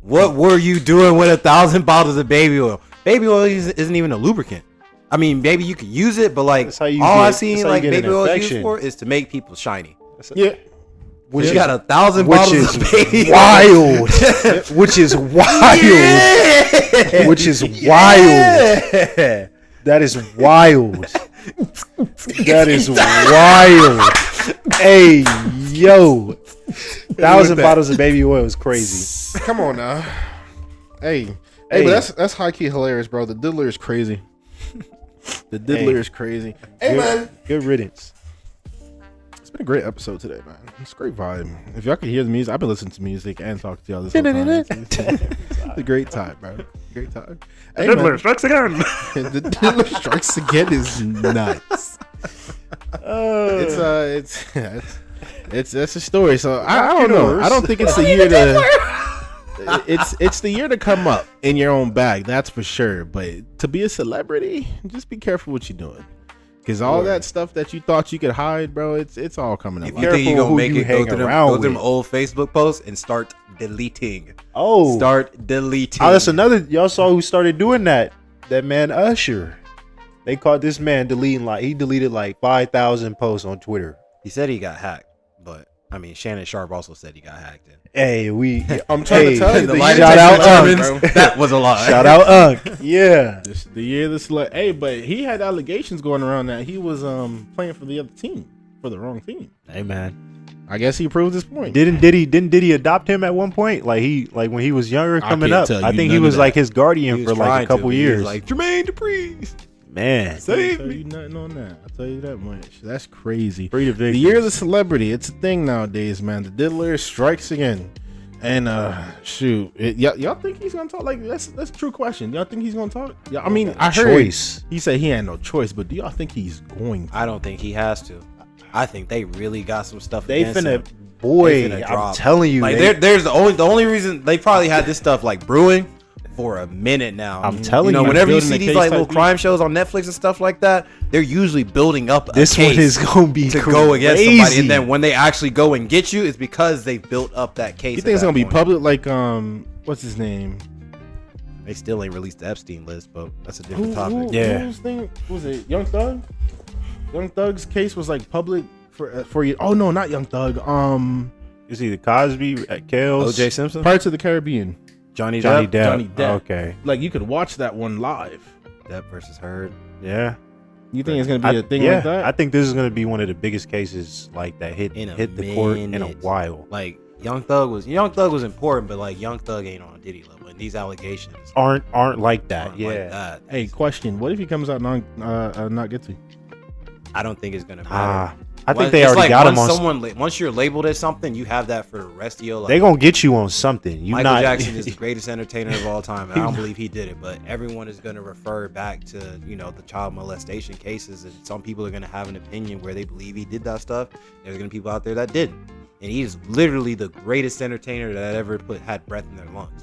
A: What were you doing with 1,000 bottles of baby oil? Baby oil isn't even a lubricant. I mean, maybe you could use it, but like all I seen like baby oil is used for is to make people shiny.
C: Yeah.
A: Which you got 1,000 bottles of baby
B: wild. Which is wild.
A: Yeah.
B: Which is wild. That is wild. That is wild. Hey, yo. 1,000 bottles of baby oil is crazy.
C: Come on now. Hey, but that's high key hilarious, bro. The Diddler is crazy. The Diddler is crazy. Hey, man.
B: Good riddance.
C: It's been a great episode today, man. It's a great vibe. If y'all could hear the music, I've been listening to music and talking to y'all this whole time. It's a great time, bro. Great time. Hey,
B: Diddler strikes again.
C: The Diddler strikes again is nuts. It's that's a story. So I don't know. I don't think it's the year to. It's the year to come up in your own bag, that's for sure. But to be a celebrity, just be careful what you're doing, because all that stuff that you thought you could hide, bro, it's all coming up.
A: If you think you're gonna make it, go through them old Facebook posts and start deleting. Start deleting.
B: Oh, that's another. Y'all saw who started doing that? That man Usher. They caught this man deleting he deleted like 5,000 posts on Twitter.
A: He said he got hacked, but I mean, Shannon Sharp also said he got hacked.
B: Hey,
C: I'm trying to tell you,
B: shout out Unk.
A: That was a lie.
B: Shout out Unk. Yeah.
C: The year this hey, but he had allegations going around that he was playing for the other team, for the wrong team.
B: Hey man,
C: I guess he proved his point.
B: didn't Diddy adopt him at one point? Like when he was younger coming
C: can't
B: up,
C: tell
B: I
C: you
B: think
C: none
B: he
C: of
B: was
C: that.
B: like his guardian
A: He
B: for
A: was
B: like
A: trying
B: a couple
A: to. He was
B: years.
A: like Jermaine Dupri.
B: Man,
C: I
A: Save
C: tell
A: me.
C: you nothing on that. I'll tell you that much. That's crazy.
B: free to
C: The
B: victims.
C: year of the celebrity. It's a thing nowadays, man. The Diddler strikes again. And y'all think he's gonna talk? Like that's a true question. Y'all think he's gonna talk? Yeah, I mean, I heard
B: choice.
C: he said he had no choice, but do y'all think he's going to?
A: I don't think he has to. I think they really got some stuff.
B: They
A: against
B: finna,
A: him.
B: boy.
A: They finna
B: I'm
A: drop.
B: telling you,
A: Like
B: they-
A: there's the only reason they probably had this stuff like brewing for a minute now.
B: I'm telling
A: you know,
B: you,
A: whenever you
C: building
A: see
C: a
A: these
C: case
A: like
C: type
A: little crime shows on Netflix and stuff like that, they're usually building up
B: this
A: a case
B: one is gonna be
A: to
B: crazy.
A: go against somebody, and then when they actually go and get you, it's because they built up that case.
C: You think it's gonna be public? Like what's his name?
A: They still ain't released the Epstein list, but that's a different topic.
B: Yeah.
C: Whose thing was it? Young Thug. Young Thug's case was like public for you. Oh no, not Young Thug.
B: It's either Cosby, Kales,
A: O.J. Simpson,
C: Pirates of the Caribbean.
A: Johnny
B: Johnny
A: Depp,
B: Depp.
C: Johnny Depp.
B: Okay,
C: Like you could watch that one live.
A: Depp versus Heard.
B: yeah.
C: You think it's gonna be a thing like that?
B: I think this is gonna be one of the biggest cases like that hit
A: In a
B: the court in a
A: minute.
B: while.
A: Like Young Thug was important, but like Young Thug ain't on Diddy level, and these allegations
B: Aren't like that.
A: aren't
B: Yeah.
A: like that.
C: Hey, question: what if he comes out not guilty?
A: I don't think it's gonna matter.
B: I think they already got him on.
A: Once you're labeled as something, you have that for the rest of your life.
B: They gonna get you on something. You
A: Michael
B: not.
A: Jackson is the greatest entertainer of all time, and I don't believe he did it. But everyone is gonna refer back to the child molestation cases, and some people are gonna have an opinion where they believe he did that stuff. There's gonna be people out there that didn't, and he's literally the greatest entertainer that ever had breath in their lungs,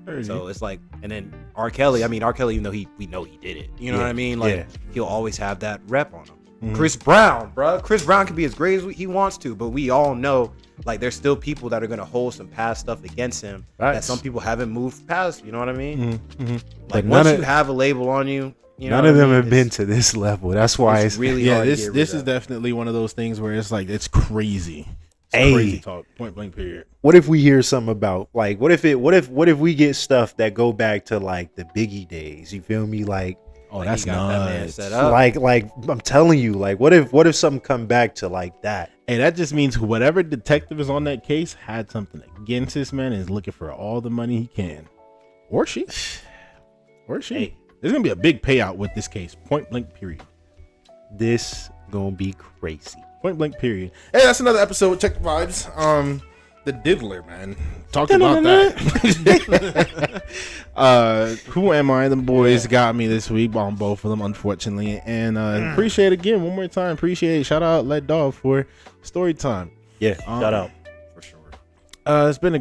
A: bro. So it's like, and then R. Kelly, even though we know he did it, you know what I mean? Like he'll always have that rep on him. Chris Brown, bro. Chris Brown can be as great as he wants to, but we all know like there's still people that are gonna hold some past stuff against him that some people haven't moved past. You know what I mean? Like
B: But
A: once you have a label on you,
B: none of them have been to this level. That's why it's
A: really hard.
C: This is definitely one of those things where it's like it's crazy. It's
B: Hey.
C: crazy talk. Point blank. Period.
B: What if we hear something about like what if we get stuff that go back to like the Biggie days? You feel me? Like
C: Oh,
A: Like,
C: that's
A: he got that man
C: nuts.
A: set up.
B: like I'm telling you, like what if something come back to like that?
C: Hey, that just means whatever detective is on that case had something against this man and is looking for all the money he can, or she.
B: Hey.
C: There's gonna be a big payout with this case. Point blank. Period.
B: This gonna be crazy.
C: Point blank. Period. Hey, that's another episode. Check the vibes. The Diddler, man. Talked about that. Who am I? The boys got me this week on both of them, unfortunately. And appreciate again one more time. Appreciate it. Shout out Let Dog for story time.
B: Yeah, shout out.
A: for sure.
C: It's been a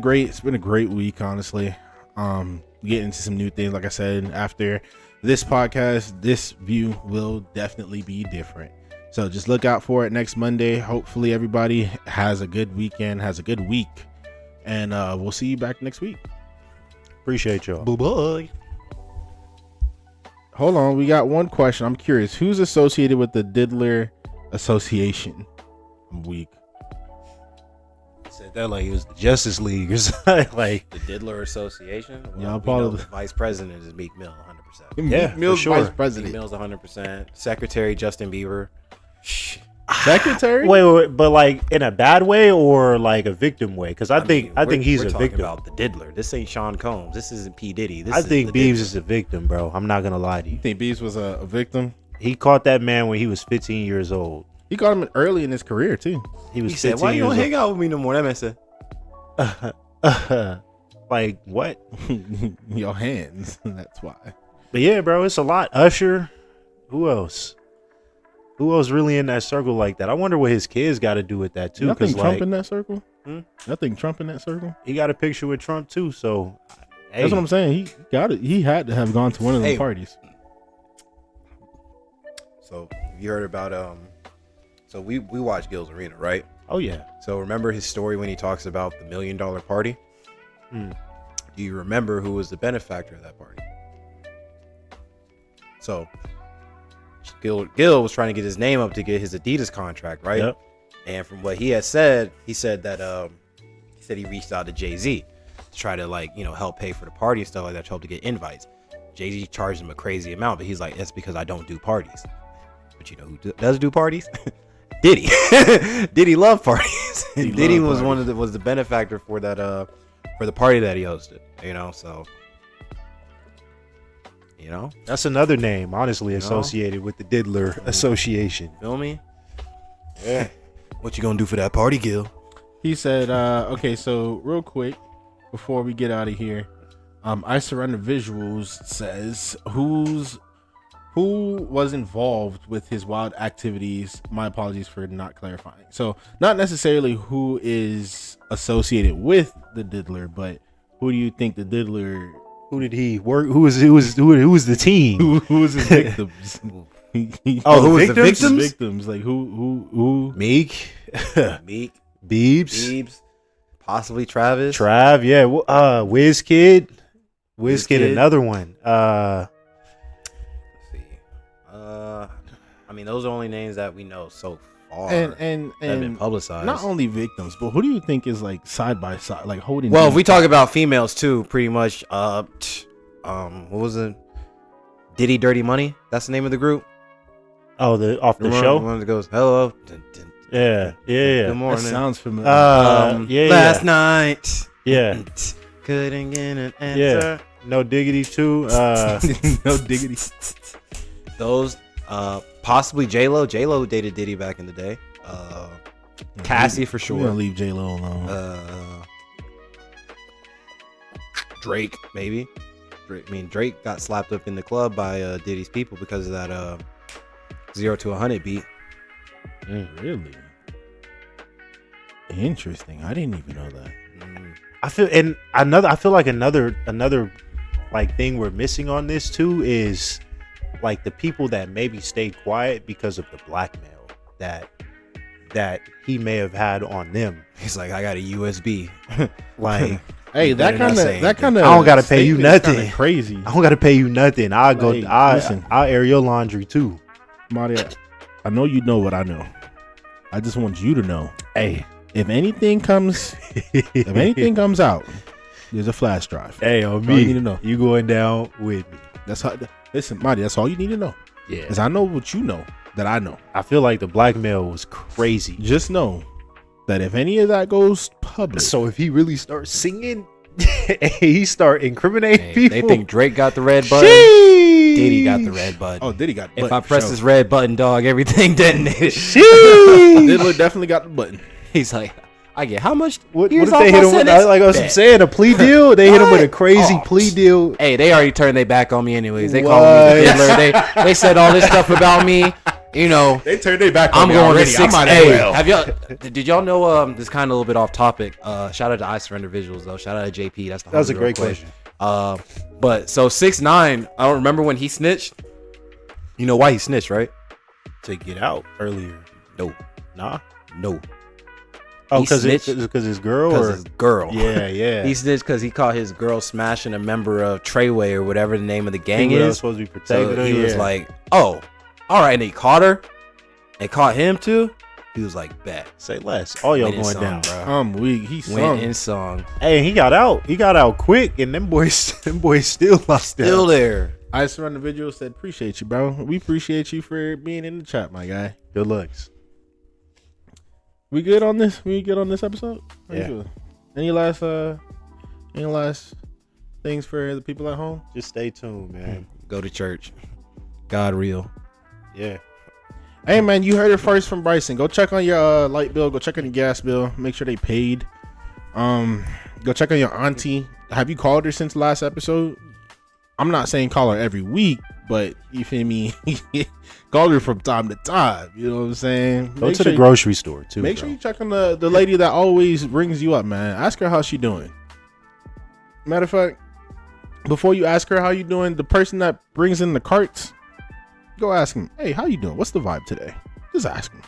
C: great week, honestly. Getting into some new things. Like I said, after this podcast, this view will definitely be different. So just look out for it next Monday. Hopefully everybody has a good weekend, has a good week. And we'll see you back next week.
B: Appreciate y'all.
A: Bye.
C: Hold on. We got one question. I'm curious. Who's associated with the Diddler Association? I'm weak.
B: Said that like it was the Justice League or something. Like
A: The Diddler Association.
C: Yeah,
A: we
C: part
A: know
C: of
A: the vice president is Meek Mill, 100%.
B: Yeah,
C: Mill's
B: for sure.
C: vice
A: Meek
C: president.
A: Mill's 100%. Secretary Justin Bieber.
C: Secretary?
B: wait, but like in a bad way or like a victim way? Because I think he's
A: we're
B: a
A: talking
B: victim.
A: about the Diddler. This ain't Sean Combs. This isn't P Diddy. This
B: I
A: is
B: think
A: the
B: Beeves
A: Diddler.
B: is a victim, bro. I'm not gonna lie to you.
C: You think Beeves was a victim?
B: He caught that man when he was 15 years old.
C: He caught him early in his career too.
B: He was
A: He
B: 15
A: said, "Why you
B: years
A: don't hang out with me no more?" That man said,
B: old. Like what?
C: Your hands. That's why.
B: But yeah, bro, it's a lot. Usher. Who else? Who else really in that circle like that? I wonder what his kids got to do with that too.
C: Nothing
B: Because
C: Trump
B: like
C: in that circle.
B: Hmm?
C: Nothing Trump in that circle.
B: he got a picture with Trump too. So hey,
C: That's what I'm saying. He got it. He had to have gone to one of the
A: Hey.
C: parties.
A: "So you heard about So we watched Gil's Arena, right?
B: Oh yeah.
A: So remember his story when he talks about the $1 million party?
B: Hmm.
A: Do you remember who was the benefactor of that party? So Gil was trying to get his name up to get his Adidas contract, right?
B: Yep.
A: And from what he had said, he said that he reached out to Jay-Z to try to help pay for the party and stuff like that, to help to get invites. Jay-Z charged him a crazy amount, but he's like, that's because I don't do parties. But you know who does do parties? Diddy. Diddy loved parties. Diddy was
C: parties.
A: was the benefactor for that for the party that he hosted. So
B: That's another name, honestly, associated with the Diddler Association.
A: Feel me? Yeah. What you gonna do for that party, Gil?
C: He said, okay, so real quick, before we get out of here, I Surrender Visuals says, who was involved with his wild activities? My apologies for not clarifying. So not necessarily who is associated with the Diddler, but who do you think the Diddler...
B: Who did he work? Who was the team?
C: Who was his victims?
B: Who was the victims?
C: Victims, like who?
B: Meek,
A: Meek,
B: Biebs,
A: possibly Travis.
B: Trav, yeah. WizKid, another one.
A: Let's see. I mean, those are only names that we know so far.
C: And
A: that have been publicized.
C: Not only victims, but who do you think is like side by side, like holding?
A: Well, if we talk about females too, pretty much. What was it? Diddy Dirty Money. That's the name of the group.
B: Oh, off the
A: Remember
B: show.
A: The one that goes, hello.
B: Yeah.
A: Good
C: that
A: morning.
C: sounds familiar.
A: Last night.
B: Yeah.
A: Couldn't get an answer.
B: Yeah. No Diggity too.
C: No diggity.
A: Those, possibly J-Lo. J-Lo dated Diddy back in the day. Cassie for
C: We're
A: sure.
C: gonna leave J-Lo alone.
A: Drake, maybe. Drake got slapped up in the club by Diddy's people because of that 0 to 100 beat.
C: Really interesting. I didn't even know that.
B: I feel like another like thing we're missing on this too is like the people that maybe stayed quiet because of the blackmail that he may have had on them.
A: He's like, I got a USB.
B: Like,
C: Hey, that kind of
B: I don't gotta pay you nothing.
C: Crazy.
B: I don't gotta pay you nothing.
C: Listen.
B: I'll air your laundry too.
C: Maria, I know you know what I know. I just want you to know.
B: Hey,
C: if anything comes out, there's a flash drive.
B: hey, on
C: That's all you
B: me.
C: need to know.
B: You going down with me?
C: That's how. Listen, Marty, that's all you need to know.
B: Yeah.
C: Because I know what you know that I know.
B: I feel like the blackmail was crazy.
C: Just know that if any of that goes public,
B: So if he really starts singing, he start incriminating people.
A: They think Drake got the red button.
B: Sheesh.
A: Diddy got the red button.
C: oh, Diddy got.
A: If I press this red button, dog, everything detonated.
B: Sheesh.
C: Diddler definitely got the button.
A: He's like, I get how much?
B: What
A: years
B: if
A: off
B: they
A: my
B: hit him with,
A: sentence?
B: like I was
A: Bet.
B: saying, a plea deal? They hit him with a crazy
A: Oh,
B: plea deal.
A: Hey, they already turned their back on me anyways. They called me the Diddler. They said all this stuff about me. You know,
C: They turned their back
A: I'm
C: on me
A: going
C: already.
A: to 6.
C: I might
A: Hey,
C: as well.
A: have y'all? Did y'all know? This kind of a little bit off topic. Shout out to I Surrender Visuals though. Shout out to JP. That's the
B: That was a
A: homie
B: great
A: real quick.
B: question.
A: But so 6ix9ine. I don't remember when he snitched. You know why he snitched, right?
B: To get out earlier.
A: No,
B: Nah.
A: no.
B: Oh,
A: He
B: because
A: snitched
B: his girl
A: because
B: or
A: his girl.
B: yeah.
A: He snitched because he caught his girl smashing a member of Treyway or whatever the name of the gang
B: He was
A: is.
B: supposed to be
A: So
B: protected.
A: he was like, "Oh, all right." And they caught her. They caught him too. He was like, "Bet."
B: say less. All y'all
A: Went in
B: going
A: song,
B: down.
A: bro.
C: Weak. He
A: Went
C: sung.
A: in song.
B: Hey, he got out. He got out quick, and them boys still lost.
A: Still there.
C: I Surrender Video said, appreciate you, bro. We appreciate you for being in the chat, my guy.
B: Good looks.
C: We good on this? We good on this episode? How you
B: Yeah.
C: feeling? Any last things for the people at home?
B: Just stay tuned, man.
A: Go to church. God real.
B: Yeah.
C: Hey, man, you heard it first from Bryson. Go check on your light bill. Go check on your gas bill. Make sure they paid. Go check on your auntie. Have you called her since the last episode? I'm not saying call her every week, but you feel me? Call her from time to time. You know what I'm saying?
B: Go to the grocery store too.
C: Make sure you check on the lady that always rings you up, man. Ask her how she doing. Matter of fact, before you ask her how you doing, the person that brings in the carts, go ask him, hey, how you doing? What's the vibe today? Just ask him.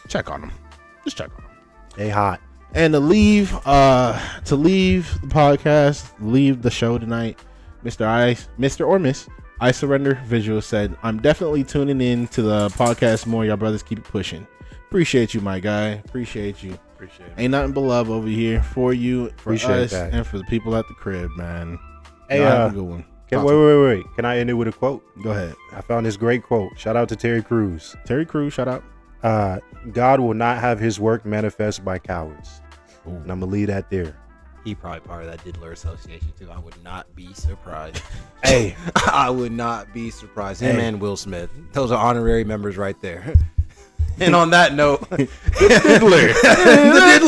C: Check on him. Just check on him.
B: They hot.
C: And to leave the podcast, leave the show tonight, Mr. or Miss I Surrender Visual said, I'm definitely tuning in to the podcast more. Y'all brothers keep it pushing. Appreciate you, my guy. Appreciate you.
B: Appreciate it.
C: Ain't nothing but love over here for you, for
B: Appreciate
C: us,
B: that.
C: and for the people at the crib, man.
B: Hey,
C: Y'all have a good one.
B: wait. Can I end it with a quote?
C: Go ahead.
B: I found this great quote. Shout out to Terry Crews.
C: Terry Crews, shout out.
B: God will not have his work manifest by cowards. And I'm gonna leave that there.
A: He probably part of that Diddler association too. I would not be surprised.
B: Hey,
A: I would not be surprised. Him
B: Hey.
A: and Will Smith. Those are honorary members right there. And on that note,
C: Diddler.
A: the Diddler.